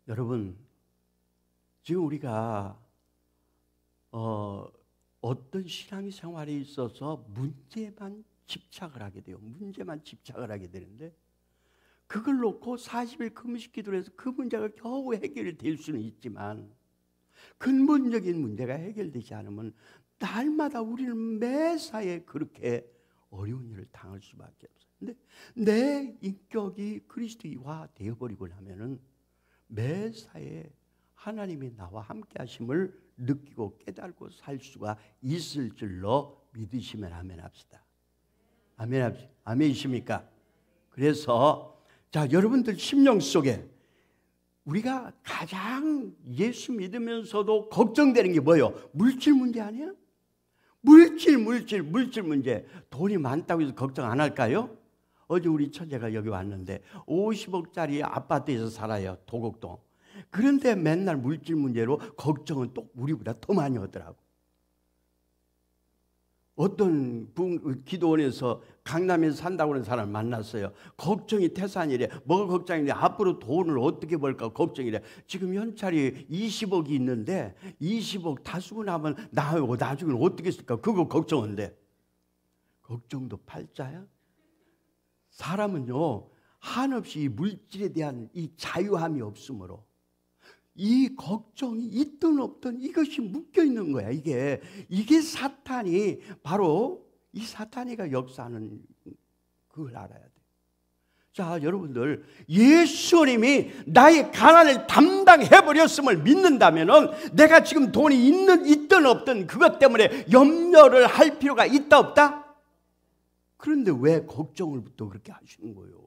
여러분, 지금 우리가 어떤 신앙생활에 있어서 문제만 집착을 하게 돼요. 문제만 집착을 하게 되는데 그걸 놓고 40일 금식 기도를 해서 그 문제가 겨우 해결될 수는 있지만 근본적인 문제가 해결되지 않으면 날마다 우리는 매사에 그렇게 어려운 일을 당할 수밖에 없어요. 근데 내 인격이 그리스도와 되어버리고 나면은 매사에 하나님이 나와 함께 하심을 느끼고 깨달고 살 수가 있을 줄로 믿으시면 아멘 합시다. 아멘 합시다. 아멘이십니까? 그래서 자, 여러분들 심령 속에 우리가 가장 예수 믿으면서도 걱정되는 게 뭐예요? 물질 문제 아니야? 물질 문제. 돈이 많다고 해서 걱정 안 할까요? 어제 우리 처제가 여기 왔는데 50억짜리 아파트에서 살아요. 도곡동. 그런데 맨날 물질 문제로 걱정은 또 우리보다 더 많이 하더라고. 어떤 기도원에서 강남에서 산다고 하는 사람을 만났어요. 걱정이 태산이래. 뭐가 걱정이래? 앞으로 돈을 어떻게 벌까 걱정이래. 지금 현찰이 20억이 있는데 20억 다 쓰고 나면 나중에 어떻게 쓸까? 그거 걱정인데. 걱정도 팔자야? 사람은요, 한없이 이 물질에 대한 이 자유함이 없으므로 이 걱정이 있든 없든 이것이 묶여 있는 거야. 이게 사탄이 바로 이 사탄이가 역사하는 그걸 알아야 돼. 자, 여러분들 예수님이 나의 가난을 담당해 버렸음을 믿는다면은 내가 지금 돈이 있든 없든 그것 때문에 염려를 할 필요가 있다 없다? 그런데 왜 걱정을부터 그렇게 하시는 거예요?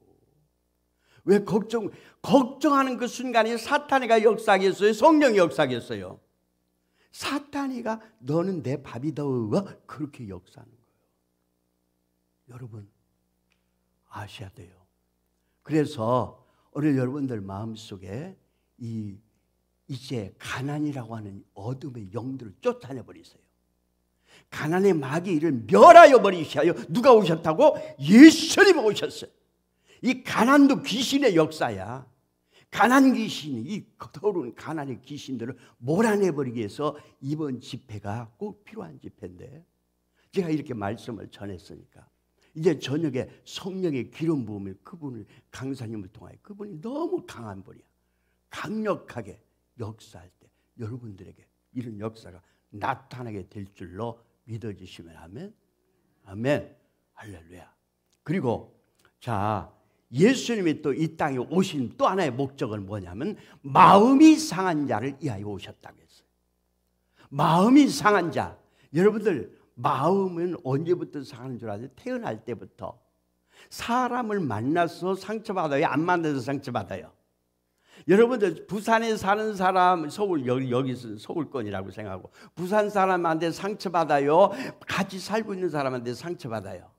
왜 걱정하는 그 순간에 사탄이가 역사하겠어요? 성령이 역사하겠어요? 사탄이가 너는 내 밥이다 그렇게 역사하는 거예요. 여러분 아셔야 돼요. 그래서 오늘 여러분들 마음속에 이제 가난이라고 하는 어둠의 영들을 쫓아내 버리세요. 가난의 마귀를 멸하여 버리셔요. 누가 오셨다고? 예수님 오셨어요. 이 가난도 귀신의 역사야. 가난 귀신이, 이 더러운 가난의 귀신들을 몰아내버리기 위해서 이번 집회가 꼭 필요한 집회인데 제가 이렇게 말씀을 전했으니까 이제 저녁에 성령의 기름 부음을 그분을 강사님을 통하여 그분이 너무 강한 분이야. 강력하게 역사할 때 여러분들에게 이런 역사가 나타나게 될 줄로 믿어주시면 아멘. 아멘. 할렐루야. 그리고 자, 예수님이 또 이 땅에 오신 또 하나의 목적은 뭐냐면 마음이 상한 자를 위하여 오셨다고 했어요. 마음이 상한 자. 여러분들 마음은 언제부터 상하는 줄 아세요? 태어날 때부터. 사람을 만나서 상처받아요? 안 만나서 상처받아요? 여러분들 부산에 사는 사람, 여기서 서울권이라고 생각하고 부산 사람한테 상처받아요? 같이 살고 있는 사람한테 상처받아요?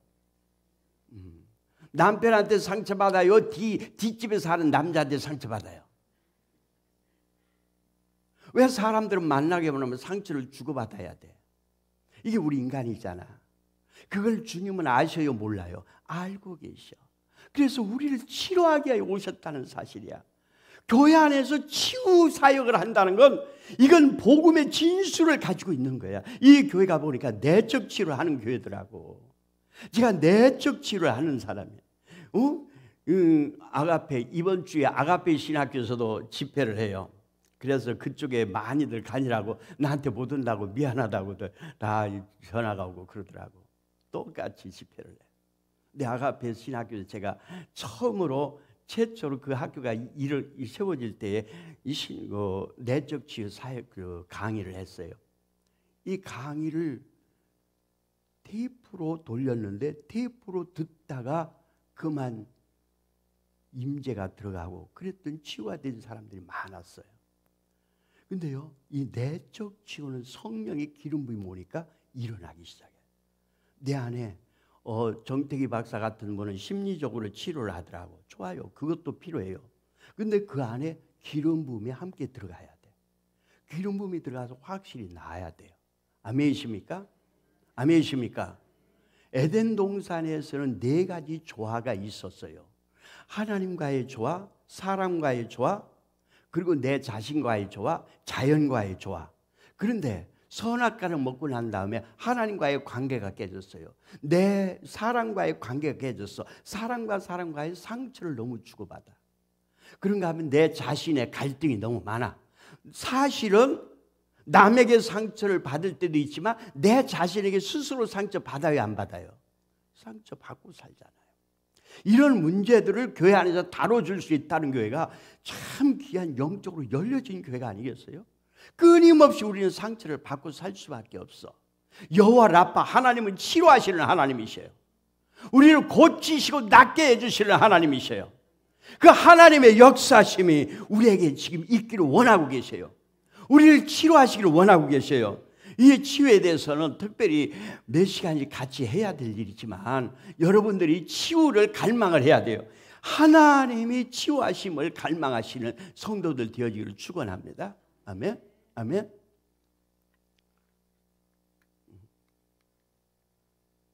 남편한테 상처받아요? 뒷집에 사는 남자한테 상처받아요? 왜 사람들은 만나게 보면 상처를 주고받아야 돼? 이게 우리 인간이잖아. 그걸 주님은 아셔요? 몰라요? 알고 계셔. 그래서 우리를 치료하게 오셨다는 사실이야. 교회 안에서 치유 사역을 한다는 건 이건 복음의 진수를 가지고 있는 거야. 이 교회가 보니까 내적 치료를 하는 교회더라고. 제가 내적 치료를 하는 사람이에요. 아가페, 이번 주에 아가페 신학교에서도 집회를 해요. 그래서 그쪽에 많이들 가니라고 나한테 못 온다고 미안하다고들 다 전화가 오고 그러더라고. 똑같이 집회를 해. 근데 아가페 신학교에서 제가 최초로 그 학교가 일을 세워질 때에 내적 치유 사역 강의를 했어요. 이 강의를 테이프로 돌렸는데 테이프로 듣다가 그만 임재가 들어가고 그랬던 치유가 된 사람들이 많았어요. 근데요, 이 내적 치유는 성령의 기름 부음이 오니까 일어나기 시작해요. 내 안에 정태기 박사 같은 분은 심리적으로 치료를 하더라고. 좋아요. 그것도 필요해요. 근데 그 안에 기름 부음이 함께 들어가야 돼. 기름 부음이 들어가서 확실히 나아야 돼요. 아멘이십니까? 아멘이십니까? 에덴 동산에서는 4가지 조화가 있었어요. 하나님과의 조화, 사람과의 조화, 그리고 내 자신과의 조화, 자연과의 조화. 그런데 선악과를 먹고 난 다음에 하나님과의 관계가 깨졌어요. 내 사람과의 관계가 깨졌어. 사람과 사람과의 상처를 너무 주고받아. 그런가 하면 내 자신의 갈등이 너무 많아. 사실은 남에게 상처를 받을 때도 있지만 내 자신에게 스스로 상처 받아요, 안 받아요? 상처 받고 살잖아요. 이런 문제들을 교회 안에서 다뤄줄 수 있다는 교회가 참 귀한 영적으로 열려진 교회가 아니겠어요? 끊임없이 우리는 상처를 받고 살 수밖에 없어. 여호와 라파, 하나님은 치료하시는 하나님이셔요. 우리를 고치시고 낫게 해주시는 하나님이셔요. 그 하나님의 역사심이 우리에게 지금 있기를 원하고 계세요. 우리를 치료하시기를 원하고 계세요. 이 치유에 대해서는 특별히 몇 시간씩 같이 해야 될 일이지만 여러분들이 치유를 갈망을 해야 돼요. 하나님이 치유하심을 갈망하시는 성도들 되어지기를 축원합니다. 아멘. 아멘.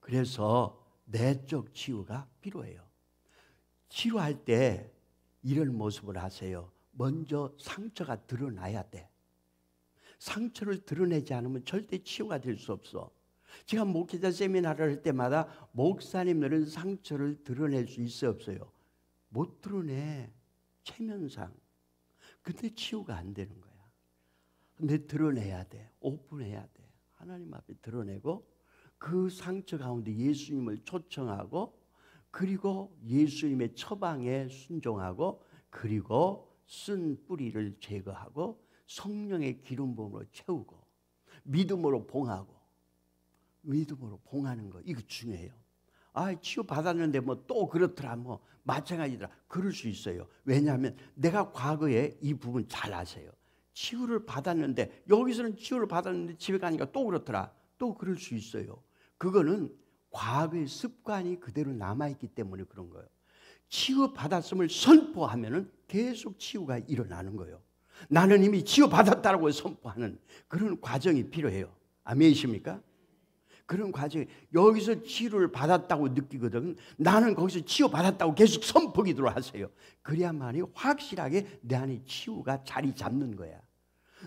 그래서 내적 치유가 필요해요. 치료할 때 이런 모습을 하세요. 먼저 상처가 드러나야 돼. 상처를 드러내지 않으면 절대 치유가 될 수 없어. 제가 목회자 세미나를 할 때마다 목사님들은 상처를 드러낼 수 있어요, 없어요? 못 드러내. 체면상. 근데 치유가 안 되는 거야. 근데 드러내야 돼. 오픈해야 돼. 하나님 앞에 드러내고 그 상처 가운데 예수님을 초청하고 그리고 예수님의 처방에 순종하고 그리고 쓴 뿌리를 제거하고 성령의 기름 부음으로 채우고 믿음으로 봉하고 믿음으로 봉하는 거 이거 중요해요. 치유 받았는데 뭐 또 그렇더라 뭐 마찬가지더라 그럴 수 있어요. 왜냐하면 내가 과거에 이 부분 잘 아세요. 치유를 받았는데 여기서는 치유를 받았는데 집에 가니까 또 그렇더라 또 그럴 수 있어요. 그거는 과거의 습관이 그대로 남아있기 때문에 그런 거예요. 치유 받았음을 선포하면은 계속 치유가 일어나는 거예요. 나는 이미 치유받았다고 선포하는 그런 과정이 필요해요. 아멘이십니까? 그런 과정이 여기서 치유를 받았다고 느끼거든. 나는 거기서 치유받았다고 계속 선포기도록 하세요. 그래야만이 확실하게 내 안에 치유가 자리 잡는 거야.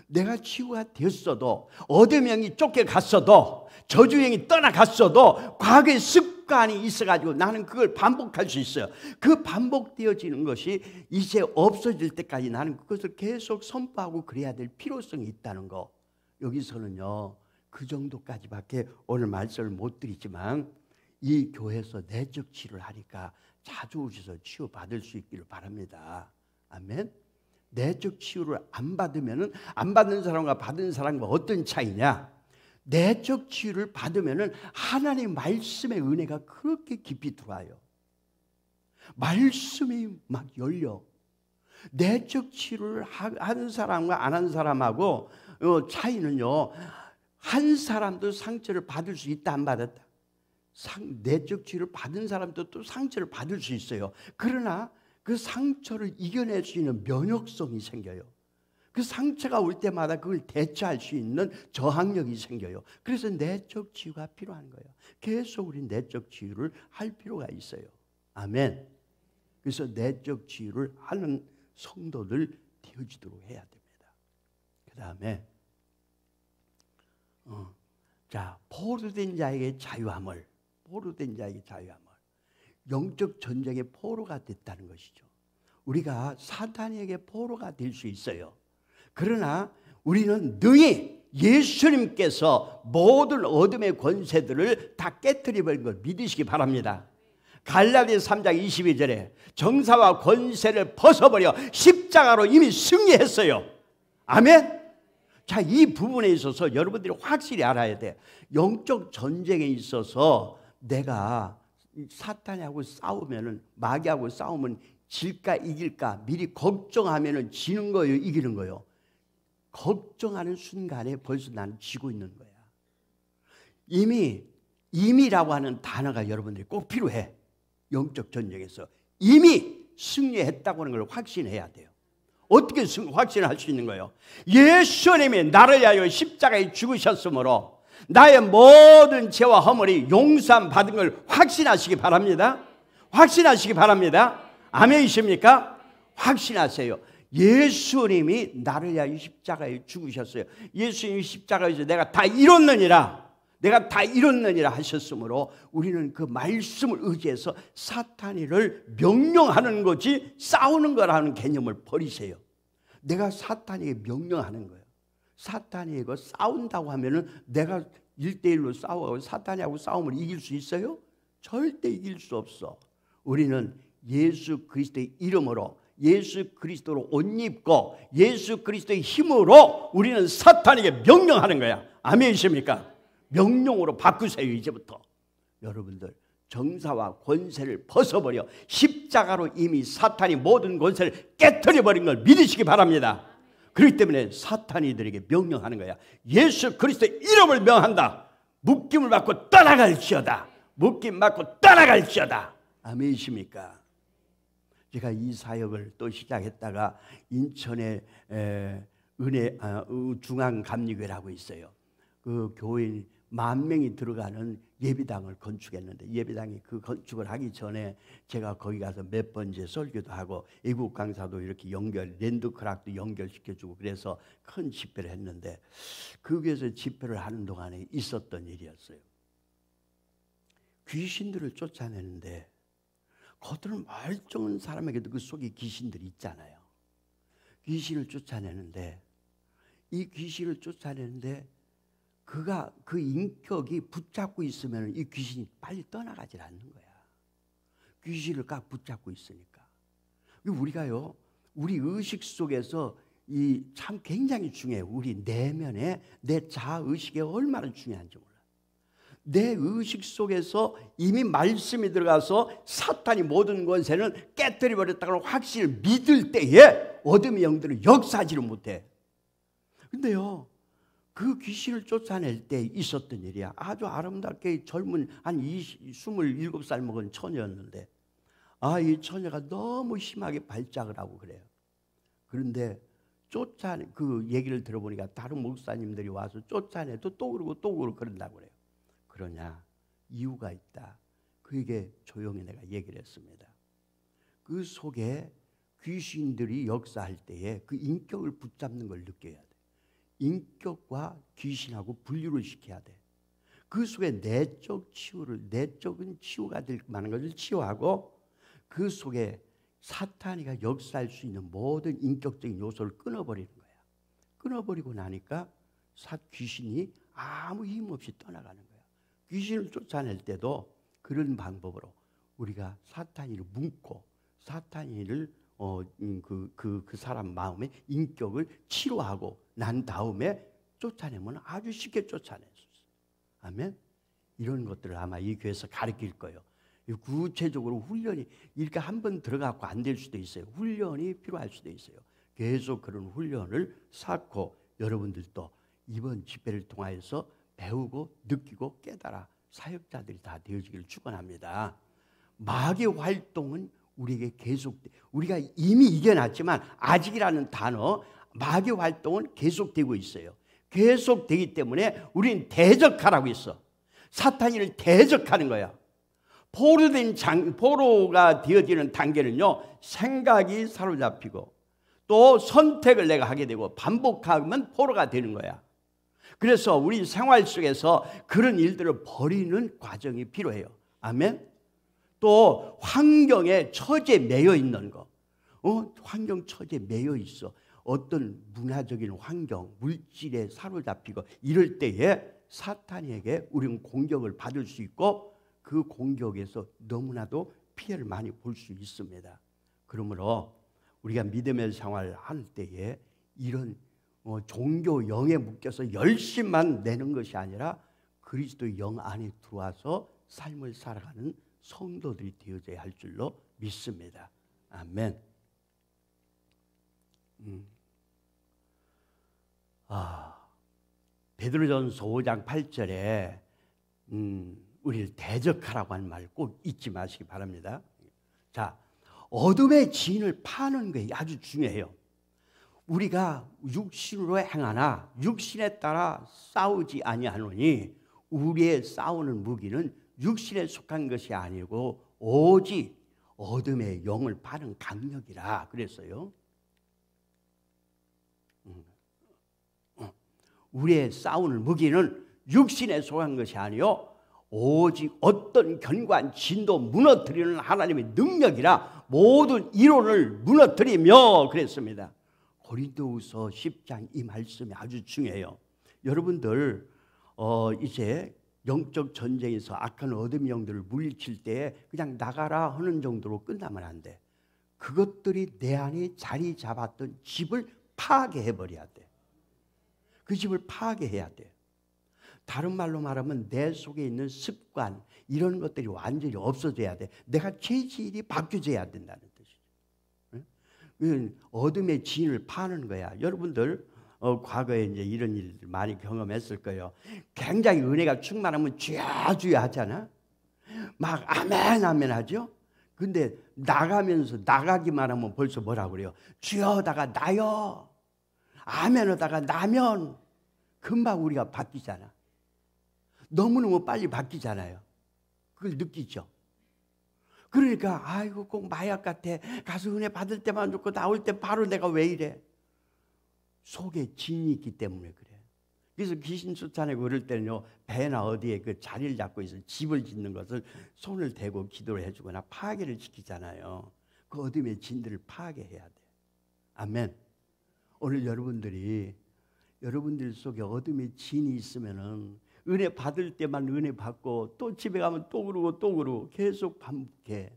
내가 치유가 됐어도 어둠형이 쫓겨갔어도 저주형이 떠나갔어도 과거의 습관이 있어가지고 나는 그걸 반복할 수 있어요. 그 반복되어지는 것이 이제 없어질 때까지 나는 그것을 계속 선포하고 그래야 될 필요성이 있다는 거. 여기서는요 그 정도까지밖에 오늘 말씀을 못 드리지만 이 교회에서 내적 치료를 하니까 자주 오셔서 치유받을 수 있기를 바랍니다. 아멘. 내적 치유를 안 받으면은 안 받는 사람과 받은 사람과 어떤 차이냐? 내적 치유를 받으면은 하나님의 말씀의 은혜가 그렇게 깊이 들어와요. 말씀이 막 열려. 내적 치유를 한 사람과 안 한 사람하고 차이는요, 한 사람도 상처를 받을 수 있다 안 받았다. 내적 치유를 받은 사람도 또 상처를 받을 수 있어요. 그러나 그 상처를 이겨낼 수 있는 면역성이 생겨요. 그 상처가 올 때마다 그걸 대처할 수 있는 저항력이 생겨요. 그래서 내적 치유가 필요한 거예요. 계속 우리 내적 치유를 할 필요가 있어요. 아멘. 그래서 내적 치유를 하는 성도들 되어지도록 해야 됩니다. 그 다음에 포로된 자에게 자유함을, 영적 전쟁의 포로가 됐다는 것이죠. 우리가 사탄에게 포로가 될 수 있어요. 그러나 우리는 능히 예수님께서 모든 어둠의 권세들을 다 깨트려버린 걸 믿으시기 바랍니다. 갈라디아서 3장 22절에 정사와 권세를 벗어버려 십자가로 이미 승리했어요. 아멘. 자, 이 부분에 있어서 여러분들이 확실히 알아야 돼. 영적 전쟁에 있어서 내가 사탄하고 싸우면은, 마귀하고 싸우면 질까 이길까 미리 걱정하면은 지는 거예요, 이기는 거예요? 걱정하는 순간에 벌써 나는 지고 있는 거야. 이미라고 하는 단어가 여러분들이 꼭 필요해. 영적 전쟁에서 이미 승리했다고 하는 걸 확신해야 돼요. 어떻게 확신할 수 있는 거예요? 예수님이 나를 위하여 십자가에 죽으셨으므로 나의 모든 죄와 허물이 용서함 받은 걸 확신하시기 바랍니다. 확신하시기 바랍니다. 아멘이십니까? 확신하세요. 예수님이 나를 위하여 십자가에 죽으셨어요. 예수님이 십자가에서 내가 다 이뤘느니라, 하셨으므로 우리는 그 말씀을 의지해서 사탄이를 명령하는 거지 싸우는 거라는 개념을 버리세요. 내가 사탄에게 명령하는 거예요. 사탄이고 싸운다고 하면은 내가 1대1로 싸우고 사탄하고 싸움을 이길 수 있어요? 절대 이길 수 없어. 우리는 예수 그리스도의 이름으로, 예수 그리스도로 옷 입고 예수 그리스도의 힘으로 우리는 사탄에게 명령하는 거야. 아멘이십니까? 명령으로 바꾸세요. 이제부터 여러분들 정사와 권세를 벗어버려 십자가로 이미 사탄이 모든 권세를 깨트려버린 걸 믿으시기 바랍니다. 그렇기 때문에 사탄이들에게 명령하는 거야. 예수 그리스도의 이름을 명한다. 묶임을 받고 떠나갈지어다. 묶임 받고 떠나갈지어다. 아멘이십니까? 제가 이 사역을 또 시작했다가 인천에 중앙감리교회라고 있어요. 그 교인 10,000명이 들어가는 예배당을 건축했는데, 예배당이 그 건축을 하기 전에 제가 거기 가서 몇 번째 설교도 하고 애국 강사도 이렇게 랜드크락도 연결시켜주고 그래서 큰 집회를 했는데, 그 교회에서 집회를 하는 동안에 있었던 일이었어요. 귀신들을 쫓아내는데, 겉으로는 멀쩡한 사람에게도 그 속에 귀신들이 있잖아요. 귀신을 쫓아내는데, 이 귀신을 쫓아내는데 그가 그 인격이 붙잡고 있으면 이 귀신이 빨리 떠나가질 않는 거야. 귀신을 꽉 붙잡고 있으니까. 우리가요, 우리 의식 속에서 이 참 굉장히 중요해요. 우리 내면에 내 자아 의식이 얼마나 중요한지 몰라. 내 의식 속에서 이미 말씀이 들어가서 사탄이 모든 권세는 깨뜨려 버렸다고 확신을 믿을 때에 어둠의 영들은 역사하지를 못해. 근데요, 그 귀신을 쫓아낼 때 있었던 일이야. 아주 아름답게 젊은 한 27살 먹은 처녀였는데, 이 처녀가 너무 심하게 발작을 하고 그래요. 그런데 그 얘기를 들어보니까 다른 목사님들이 와서 쫓아내도 또 그러고 그런다고 그래요. 그러냐? 이유가 있다. 그에게 조용히 내가 얘기를 했습니다. 그 속에 귀신들이 역사할 때에 그 인격을 붙잡는 걸 느껴야 돼. 인격과 귀신하고 분류를 시켜야 돼. 그 속에 내적인 치유가 될 만한 것을 치유하고, 그 속에 사탄이가 역사할 수 있는 모든 인격적인 요소를 끊어버리는 거야. 끊어버리고 나니까 귀신이 아무 힘 없이 떠나가는 거야. 귀신을 쫓아낼 때도 그런 방법으로 우리가 사탄이를 묶고 사탄이를 그 사람 마음의 인격을 치료하고 난 다음에 쫓아내면 아주 쉽게 쫓아낼 수 있어요. 아멘. 이런 것들을 아마 이 교회에서 가르칠 거예요. 구체적으로 훈련이 이렇게 한번 들어가고 안 될 수도 있어요. 훈련이 필요할 수도 있어요. 계속 그런 훈련을 쌓고 여러분들도 이번 집회를 통하여서 배우고 느끼고 깨달아 사역자들이 다 되어지기를 축원합니다. 마귀의 활동은 우리에게 계속돼. 우리가 이미 이겨놨지만 아직이라는 단어, 마귀의 활동은 계속되고 있어요. 계속되기 때문에 우리는 대적하라고 했어. 사탄이를 대적하는 거야. 포로가 되어지는 단계는요, 생각이 사로잡히고 또 선택을 내가 하게 되고 반복하면 포로가 되는 거야. 그래서 우리 생활 속에서 그런 일들을 버리는 과정이 필요해요. 아멘. 또 환경에 처지에 매여 있는 거, 환경 처지에 매여 있어. 어떤 문화적인 환경, 물질에 사로잡히고 이럴 때에 사탄에게 우리는 공격을 받을 수 있고 그 공격에서 너무나도 피해를 많이 볼 수 있습니다. 그러므로 우리가 믿음의 생활을 할 때에 이런 종교 영에 묶여서 열심만 내는 것이 아니라 그리스도의 영 안에 들어와서 삶을 살아가는 성도들이 되어져야 할 줄로 믿습니다. 아멘. 베드로전서 5장 8절에 우리를 대적하라고 하는 말 꼭 잊지 마시기 바랍니다. 자, 어둠의 지인을 파는 게 아주 중요해요. 우리가 육신으로 행하나 육신에 따라 싸우지 아니하노니 우리의 싸우는 무기는 육신에 속한 것이 아니고 오직 어둠의 영을 파는 강력이라 그랬어요. 우리의 싸우는 무기는 육신에 속한 것이 아니요 오직 어떤 견고한 진도 무너뜨리는 하나님의 능력이라 모든 이론을 무너뜨리며 그랬습니다. 고린도후서 10장 이 말씀이 아주 중요해요. 여러분들 이제 영적 전쟁에서 악한 어둠의 영들을 물리칠 때 그냥 나가라 하는 정도로 끝나면 안 돼. 그것들이 내 안에 자리 잡았던 집을 파괴해버려야 돼. 그 집을 파괴해야 돼. 다른 말로 말하면 내 속에 있는 습관 이런 것들이 완전히 없어져야 돼. 내가 체질이 바뀌어져야 된다는 뜻이죠. 어둠의 진을 파는 거야. 여러분들 과거에 이제 이런 일들 많이 경험했을 거예요. 굉장히 은혜가 충만하면 주야주야 하잖아. 막 아멘 아멘 하죠. 근데 나가기만 하면 벌써 뭐라고 그래요? 주여다가 나요. 아멘하다가 나면 금방 우리가 바뀌잖아. 너무너무 빨리 바뀌잖아요. 그걸 느끼죠. 그러니까 아이고 꼭 마약 같아. 가서 은혜 받을 때만 좋고 나올 때 바로 내가 왜 이래. 속에 진이 있기 때문에 그래. 그래서 귀신 쫓아내고 그럴 때는요, 배나 어디에 그 자리를 잡고 있어 집을 짓는 것을 손을 대고 기도를 해주거나 파괴를 시키잖아요. 그 어둠의 진들을 파괴해야 돼. 아멘. 오늘 여러분들 속에 어둠의 진이 있으면은 은혜 받을 때만 은혜 받고 또 집에 가면 또 그러고 계속 반복해.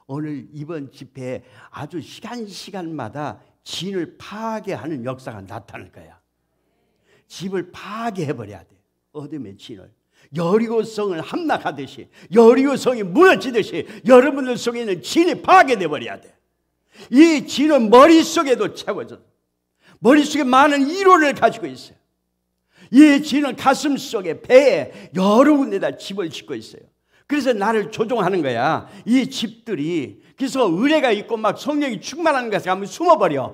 오늘 이번 집회에 아주 시간마다 진을 파괴하는 역사가 나타날 거야. 집을 파괴해버려야 돼. 어둠의 진을. 여리고성을 함락하듯이 여리고성이 무너지듯이 여러분들 속에 있는 진이 파괴돼버려야 돼. 이 진은 머릿속에도 채워져. 머릿속에 많은 이론을 가지고 있어요. 이 진은 가슴 속에 배에 여러 군데다 집을 짓고 있어요. 그래서 나를 조종하는 거야. 이 집들이. 그래서 은혜가 있고 막 성령이 충만한 것에 가면 숨어버려.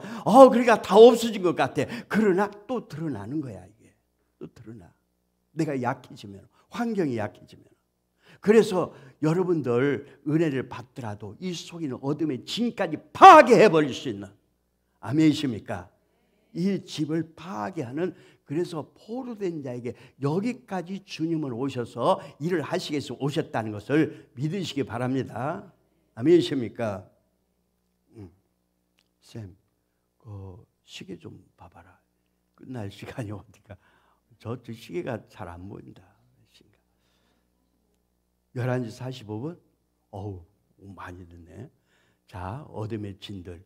그러니까 다 없어진 것 같아. 그러나 또 드러나는 거야 이게. 또 드러나. 내가 약해지면, 환경이 약해지면. 그래서 여러분들 은혜를 받더라도 이 속에 있는 어둠의 진까지 파괴해버릴 수 있는, 아멘이십니까? 이 집을 파괴하는, 그래서 포로된 자에게 여기까지 주님은 오셔서 일을 하시기 위해서 오셨다는 것을 믿으시기 바랍니다. 아멘이십니까? 쌤, 그 시계 좀 봐봐라. 끝날 시간이 어디가? 저 시계가 잘 안 보인다. 11시 45분? 어우, 많이 듣네. 자, 어둠의 진들.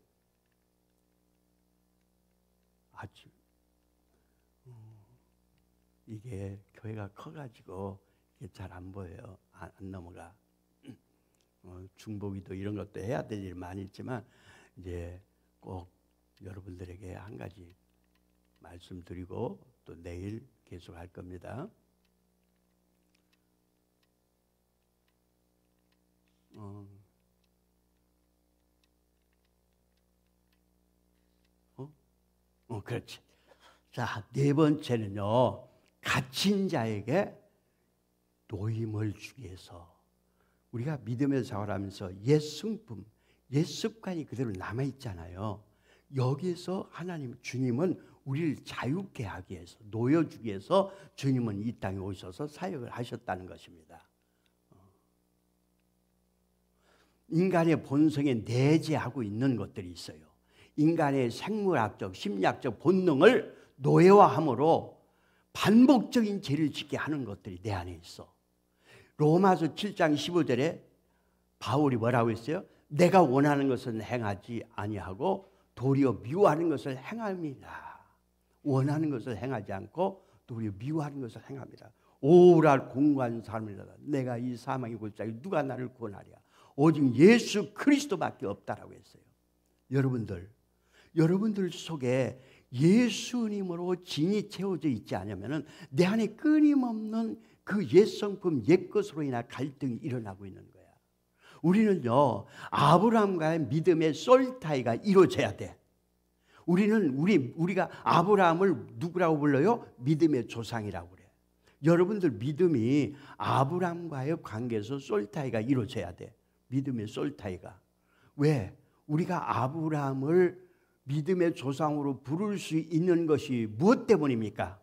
아주 이게 교회가 커가지고 이게 잘 안 보여요. 안 넘어가. 중보기도 이런 것도 해야 될 일 많이 있지만 이제 꼭 여러분들에게 한 가지 말씀드리고 또 내일 계속 할 겁니다. 그렇지. 자, 네 번째는요, 갇힌 자에게 노임을 주기 위해서 우리가 믿음의 생활을 하면서 옛 성품, 옛 습관이 그대로 남아있잖아요. 여기에서 하나님, 주님은 우리를 자유케 하기 위해서, 놓여주기 위해서 주님은 이 땅에 오셔서 사역을 하셨다는 것입니다. 인간의 본성에 내재하고 있는 것들이 있어요. 인간의 생물학적, 심리학적 본능을 노예화함으로 반복적인 죄를 짓게 하는 것들이 내 안에 있어. 로마서 7장 15절에 바울이 뭐라고 했어요? 내가 원하는 것은 행하지 아니하고 도리어 미워하는 것을 행합니다. 원하는 것을 행하지 않고 도리어 미워하는 것을 행합니다. 오랄 공고한 삶을 내가 이 사망의 골짜기 누가 나를 구원하랴. 오직 예수 그리스도밖에 없다라고 했어요. 여러분들 속에 예수님으로 진이 채워져 있지 않으면 내 안에 끊임없는 그 옛성품, 옛것으로 인한 갈등이 일어나고 있는 거야. 우리는요, 아브라함과의 믿음의 솔타이가 이루어져야 돼. 우리가 아브라함을 누구라고 불러요? 믿음의 조상이라고 그래. 여러분들 믿음이 아브라함과의 관계에서 솔타이가 이루어져야 돼. 믿음의 솔타이가. 왜? 우리가 아브라함을 믿음의 조상으로 부를 수 있는 것이 무엇 때문입니까?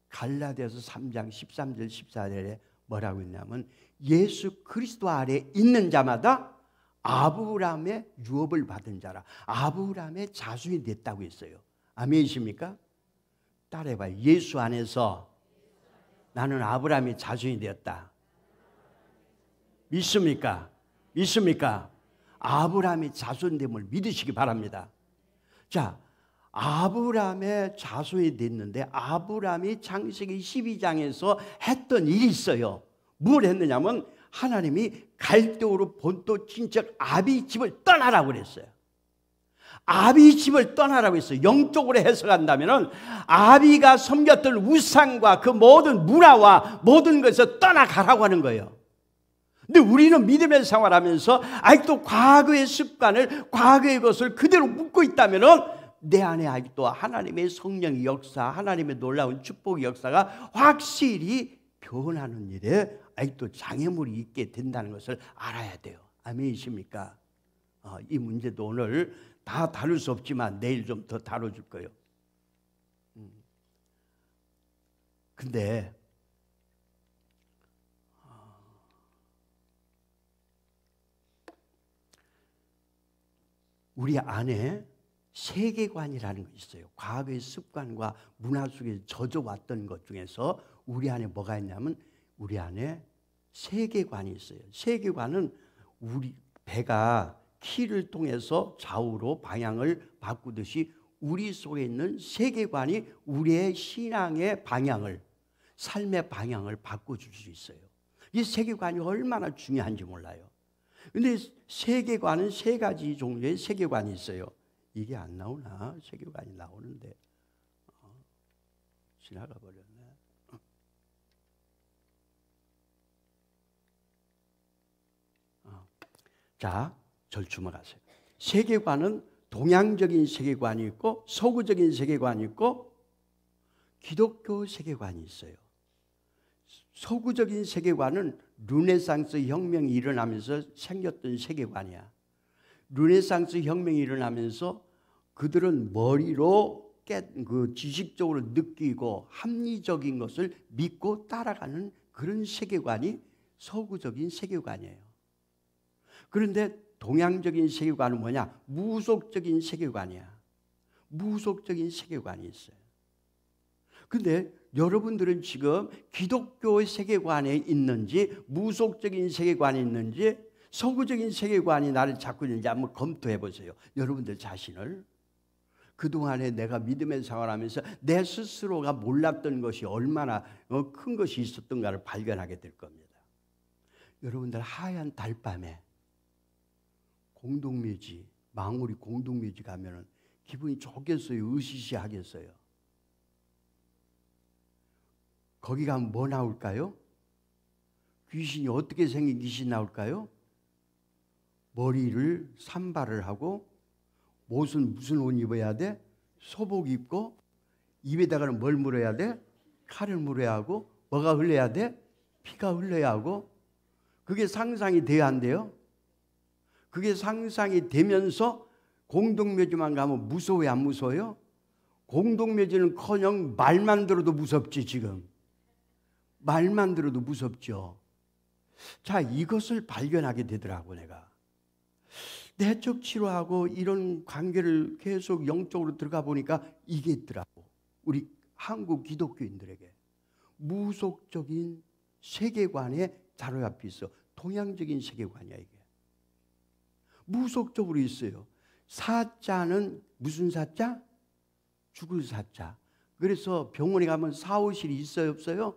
갈라디아서 3장 13절 14절에 뭐라고 했냐면 예수 그리스도 아래 있는 자마다 아브라함의 유업을 받은 자라. 아브라함의 자손이 됐다고 했어요. 아멘이십니까? 따라해봐요. 예수 안에서 나는 아브라함의 자손이 되었다. 믿습니까? 믿습니까? 아브라함의 자손됨을 믿으시기 바랍니다. 자, 아브라함의 자손이 됐는데 아브라함이 창세기 12장에서 했던 일이 있어요. 뭘 했느냐면 하나님이 갈대오로 본토 친척 아비 집을 떠나라고 그랬어요. 아비 집을 떠나라고 했어요. 영적으로 해석한다면 아비가 섬겼던 우상과 그 모든 문화와 모든 것을 떠나가라고 하는 거예요. 근데 우리는 믿음의 생활하면서 아직도 과거의 습관을, 과거의 것을 그대로 묻고 있다면 내 안에 아직도 하나님의 성령의 역사, 하나님의 놀라운 축복의 역사가 확실히 변하는 일에 아직도 장애물이 있게 된다는 것을 알아야 돼요. 아멘이십니까? 이 문제도 오늘 다 다룰 수 없지만 내일 좀 더 다뤄줄 거예요. 근데 우리 안에 세계관이라는 게 있어요. 과거의 습관과 문화 속에 젖어왔던 것 중에서 우리 안에 뭐가 있냐면 우리 안에 세계관이 있어요. 세계관은 우리 배가 키를 통해서 좌우로 방향을 바꾸듯이 우리 속에 있는 세계관이 우리의 신앙의 방향을, 삶의 방향을 바꿔줄 수 있어요. 이 세계관이 얼마나 중요한지 몰라요. 근데 세계관은 세 가지 종류의 세계관이 있어요. 이게 안 나오나? 세계관이 나오는데 지나가 버렸네. 자, 절 주목하세요. 세계관은 동양적인 세계관이 있고 서구적인 세계관이 있고 기독교 세계관이 있어요. 서구적인 세계관은 르네상스 혁명이 일어나면서 생겼던 세계관이야. 르네상스 혁명이 일어나면서 그들은 머리로 그 지식적으로 느끼고 합리적인 것을 믿고 따라가는 그런 세계관이 서구적인 세계관이에요. 그런데 동양적인 세계관은 뭐냐? 무속적인 세계관이야. 무속적인 세계관이 있어요. 근데 여러분들은 지금 기독교 세계관에 있는지 무속적인 세계관이 있는지 서구적인 세계관이 나를 잡고 있는지 한번 검토해 보세요. 여러분들 자신을. 그동안에 내가 믿음의 생활하면서 내 스스로가 몰랐던 것이 얼마나 큰 것이 있었던가를 발견하게 될 겁니다. 여러분들 하얀 달밤에 공동묘지, 망우리 공동묘지 가면은 기분이 좋겠어요? 으시시하겠어요? 거기 가면 뭐 나올까요? 귀신이 어떻게 생긴 귀신 나올까요? 머리를 산발을 하고 옷은 무슨 옷 입어야 돼? 소복 입고 입에다가는 뭘 물어야 돼? 칼을 물어야 하고 뭐가 흘러야 돼? 피가 흘러야 하고 그게 상상이 돼야 안 돼요? 그게 상상이 되면서 공동묘지만 가면 무서워요, 안 무서워요? 공동묘지는커녕 말만 들어도 무섭지 지금. 말만 들어도 무섭죠. 자, 이것을 발견하게 되더라고 내가. 내적 치료하고 이런 관계를 계속 영적으로 들어가 보니까 이게 있더라고. 우리 한국 기독교인들에게 무속적인 세계관에 자로 앞에 있어. 동양적인 세계관이야 이게. 무속적으로 있어요. 사자는 무슨 사자? 죽을 사자. 그래서 병원에 가면 사호실이 있어요 없어요?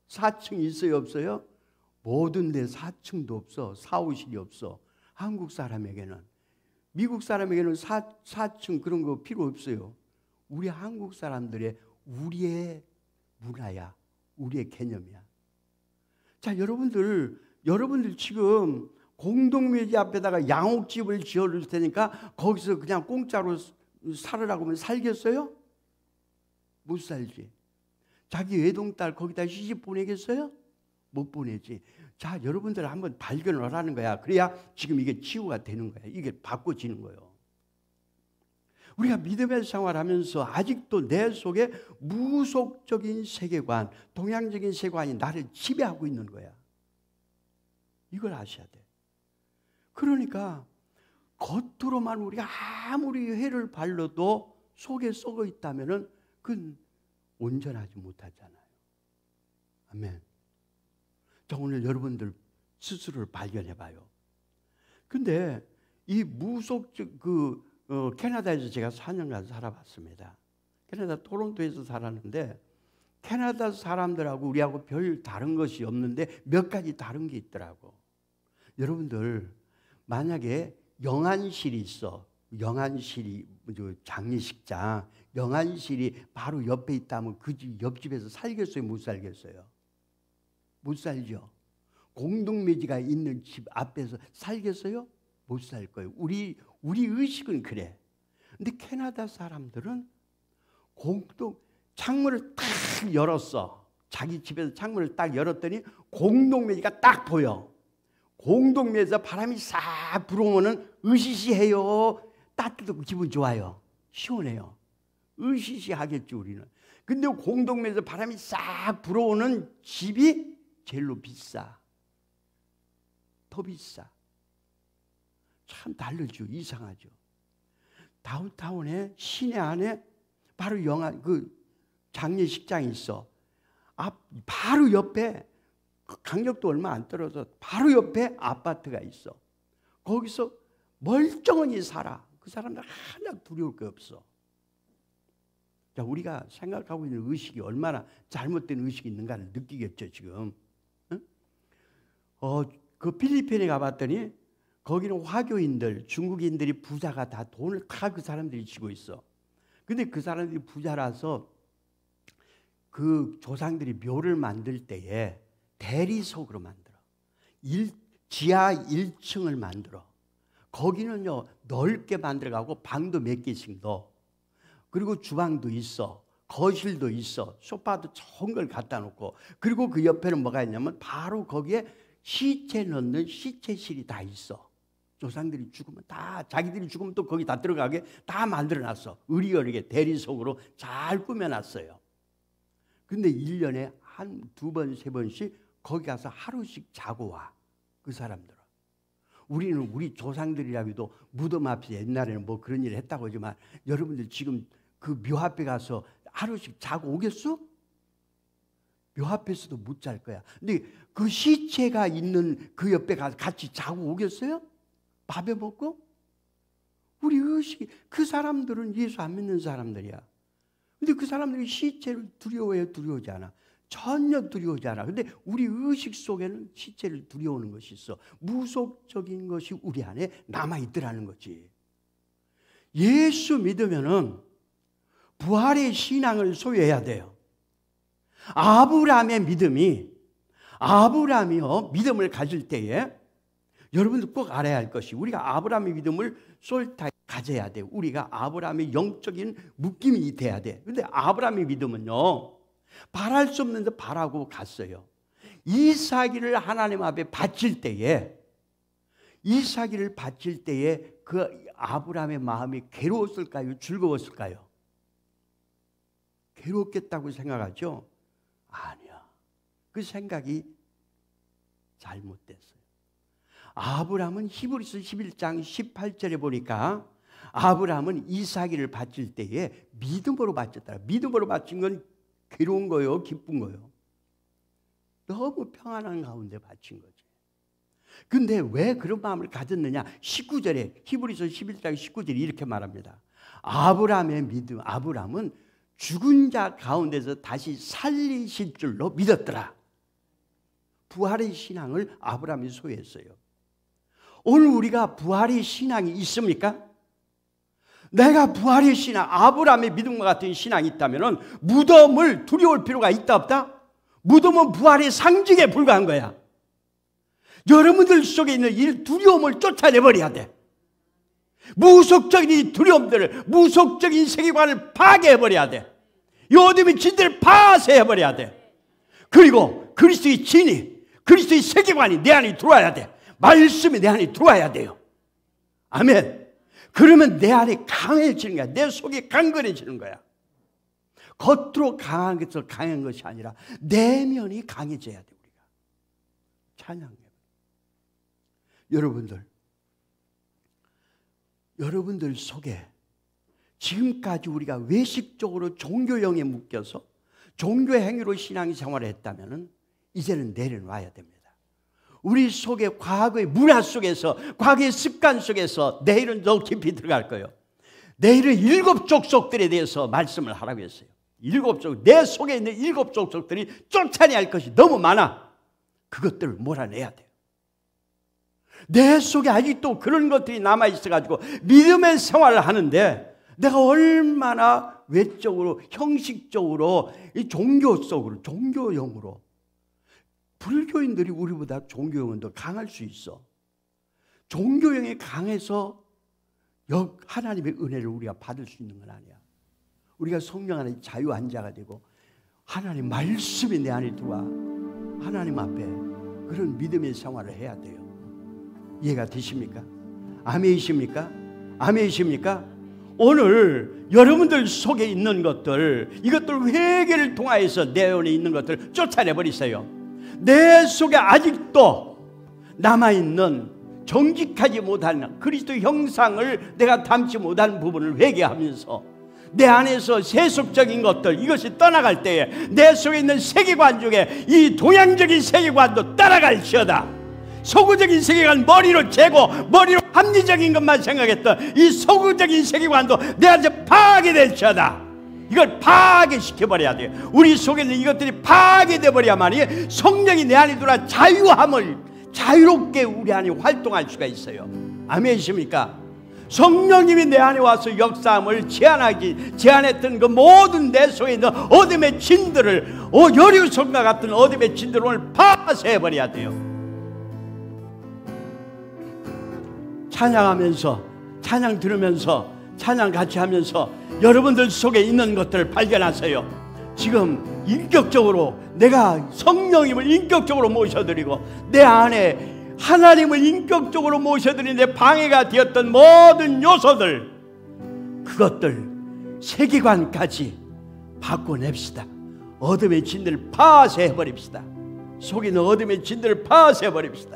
4층이 있어요 없어요? 모든 데 4층도 없어. 사호실이 없어. 한국 사람에게는. 미국 사람에게는 4층 그런 거 필요 없어요. 우리 한국 사람들의 우리의 문화야. 우리의 개념이야. 자, 여러분들 지금 공동묘지 앞에다가 양옥집을 지어줄 테니까 거기서 그냥 공짜로 살으라고 하면 살겠어요? 못 살지. 자기 외동딸 거기다 시집 보내겠어요? 못 보내지. 자, 여러분들 한번 발견을 하라는 거야. 그래야 지금 이게 치유가 되는 거야. 이게 바꿔지는 거예요. 우리가 믿음의 생활하면서 아직도 내 속에 무속적인 세계관, 동양적인 세계관이 나를 지배하고 있는 거야. 이걸 아셔야 돼. 그러니까 겉으로만 우리가 아무리 회를 발라도 속에 썩어 있다면은 그건 온전하지 못하잖아요. 아멘. 자, 오늘 여러분들 스스로를 발견해 봐요. 근데 이 무속적 캐나다에서 제가 4년간 살아봤습니다. 캐나다 토론토에서 살았는데 캐나다 사람들하고 우리하고 별 다른 것이 없는데 몇 가지 다른 게 있더라고. 여러분들 만약에 영안실이 있어. 영안실이 장례식장 영안실이 바로 옆에 있다면 그 집 옆집에서 살겠어요? 못 살겠어요? 못 살죠. 공동묘지가 있는 집 앞에서 살겠어요? 못 살 거예요. 우리 의식은 그래. 근데 캐나다 사람들은 창문을 딱 열었어. 자기 집에서 창문을 딱 열었더니 공동묘지가 딱 보여. 공동묘지에서 바람이 싹 불어오면 으시시해요. 따뜻하고 기분 좋아요. 시원해요. 으시시하겠죠 우리는. 근데 공동묘지에서 바람이 싹 불어오는 집이 제일로 비싸. 더 비싸. 참 다르죠. 이상하죠. 다운타운에 시내 안에 바로 장례식장이 있어. 바로 옆에 강력도 얼마 안 떨어져 바로 옆에 아파트가 있어. 거기서 멀쩡히 살아. 그 사람들 하나 두려울 게 없어. 자, 우리가 생각하고 있는 의식이 얼마나 잘못된 의식이 있는가를 느끼겠죠 지금. 응? 그 필리핀에 가봤더니 거기는 화교인들, 중국인들이 부자가 다 돈을 다 그 사람들이 쥐고 있어. 근데 그 사람들이 부자라서 그 조상들이 묘를 만들 때에 대리석으로 만들어. 지하 1층을 만들어. 거기는요 넓게 만들어가고 방도 몇 개씩 넣어. 그리고 주방도 있어. 거실도 있어. 소파도 좋은 걸 갖다 놓고. 그리고 그 옆에는 뭐가 있냐면 바로 거기에 시체 넣는 시체실이 다 있어. 조상들이 죽으면 다 자기들이 죽으면 또 거기 다 들어가게 다 만들어놨어. 의리어리게 대리석으로 잘 꾸며놨어요. 근데 1년에 한 2번, 3번씩 거기 가서 하루씩 자고 와. 그 사람들은. 우리는 우리 조상들이라고 해도 무덤 앞에 옛날에는 뭐 그런 일을 했다고 하지만 여러분들 지금 그 묘 앞에 가서 하루씩 자고 오겠어? 묘 앞에서도 못 잘 거야. 근데 그 시체가 있는 그 옆에 가서 같이 자고 오겠어요? 밥에 먹고? 우리 의식이 그 사람들은 예수 안 믿는 사람들이야. 근데 그 사람들이 시체를 두려워해요? 두려워하지 않아? 전혀 두려워하지 않아. 근데 우리 의식 속에는 시체를 두려워하는 것이 있어. 무속적인 것이 우리 안에 남아있더라는 거지. 예수 믿으면은 부활의 신앙을 소유해야 돼요. 아브라함의 믿음이, 아브라함이요, 믿음을 가질 때에 여러분들 꼭 알아야 할 것이, 우리가 아브라함의 믿음을 솔직하게 가져야 돼요. 우리가 아브라함의 영적인 묶임이 돼야 돼. 근데 아브라함의 믿음은요, 바랄 수 없는데 바라고 갔어요. 이삭을 하나님 앞에 바칠 때에, 이삭을 바칠 때에 그 아브라함의 마음이 괴로웠을까요? 즐거웠을까요? 괴롭겠다고 생각하죠? 아니야. 그 생각이 잘못됐어요. 아브라함은 히브리서 11장 18절에 보니까 아브라함은 이삭을 바칠 때에 믿음으로 바쳤다. 믿음으로 바친 건 괴로운 거요, 기쁜 거요. 너무 평안한 가운데 바친 거지. 근데 왜 그런 마음을 가졌느냐? 19절에, 히브리서 11장 19절에 이렇게 말합니다. 아브라함의 믿음, 아브라함은 죽은 자 가운데서 다시 살리실 줄로 믿었더라. 부활의 신앙을 아브라함이 소유했어요. 오늘 우리가 부활의 신앙이 있습니까? 내가 부활의 신앙, 아브라함의 믿음과 같은 신앙이 있다면 무덤을 두려울 필요가 있다 없다? 무덤은 부활의 상징에 불과한 거야. 여러분들 속에 있는 이 두려움을 쫓아내버려야 돼. 무속적인 이 두려움들을, 무속적인 세계관을 파괴해버려야 돼. 이 어둠의 진들을 파쇄해버려야 돼. 그리고 그리스도의 진이, 그리스도의 세계관이 내 안에 들어와야 돼. 말씀이 내 안에 들어와야 돼요. 아멘. 그러면 내 안에 강해지는 거야. 내 속이 강건해지는 거야. 겉으로 강한 것을 강한 것이 아니라 내면이 강해져야 돼. 우리가 찬양해. 여러분들 속에 지금까지 우리가 외식적으로 종교형에 묶여서 종교 행위로 신앙생활을 했다면 이제는 내려놔야 됩니다. 우리 속에 과거의 문화 속에서, 과거의 습관 속에서 내일은 더 깊이 들어갈 거예요. 내일은 7 족속들에 대해서 말씀을 하라고 했어요. 7 족속, 내 속에 있는 7 족속들이 쫓아내야 할 것이 너무 많아. 그것들을 몰아내야 돼요. 내 속에 아직도 그런 것들이 남아있어가지고 믿음의 생활을 하는데 내가 얼마나 외적으로, 형식적으로, 이 종교 속으로, 종교형으로, 불교인들이 우리보다 종교형은 더 강할 수 있어. 종교형이 강해서 하나님의 은혜를 우리가 받을 수 있는 건 아니야. 우리가 성령 안에 자유한 자가 되고 하나님 말씀이 내 안에 들어와 하나님 앞에 그런 믿음의 생활을 해야 돼요. 이해가 되십니까? 아멘이십니까? 아멘이십니까? 오늘 여러분들 속에 있는 것들, 이것들 회개를 통하여서 내 안에 있는 것들을 쫓아내버리세요. 내 속에 아직도 남아있는 정직하지 못한 그리스도 형상을 내가 담지 못한 부분을 회개하면서 내 안에서 세속적인 것들, 이것이 떠나갈 때에 내 속에 있는 세계관 중에 이 동양적인 세계관도 따라갈지어다. 서구적인 세계관 머리로 재고 머리로 합리적인 것만 생각했던 이 서구적인 세계관도 내 안에서 파괴될지어다. 이걸 파괴시켜버려야 돼요. 우리 속에 있는 이것들이 파괴돼 버려야만이 성령이 내 안에 들어와 자유함을, 자유롭게 우리 안에 활동할 수가 있어요. 아멘이십니까? 성령님이 내 안에 와서 역사함을 제한했던 그 모든 내 속에 있는 어둠의 진들을, 여리우성과 같은 어둠의 진들을 오늘 파쇄해버려야 돼요. 찬양하면서, 찬양 들으면서, 찬양 같이 하면서 여러분들 속에 있는 것들을 발견하세요. 지금 인격적으로 내가 성령님을 인격적으로 모셔드리고 내 안에 하나님을 인격적으로 모셔드린 내 방해가 되었던 모든 요소들, 그것들 세계관까지 바꿔냅시다. 어둠의 진들을 파쇄해버립시다. 속에 있는 어둠의 진들을 파쇄해버립시다.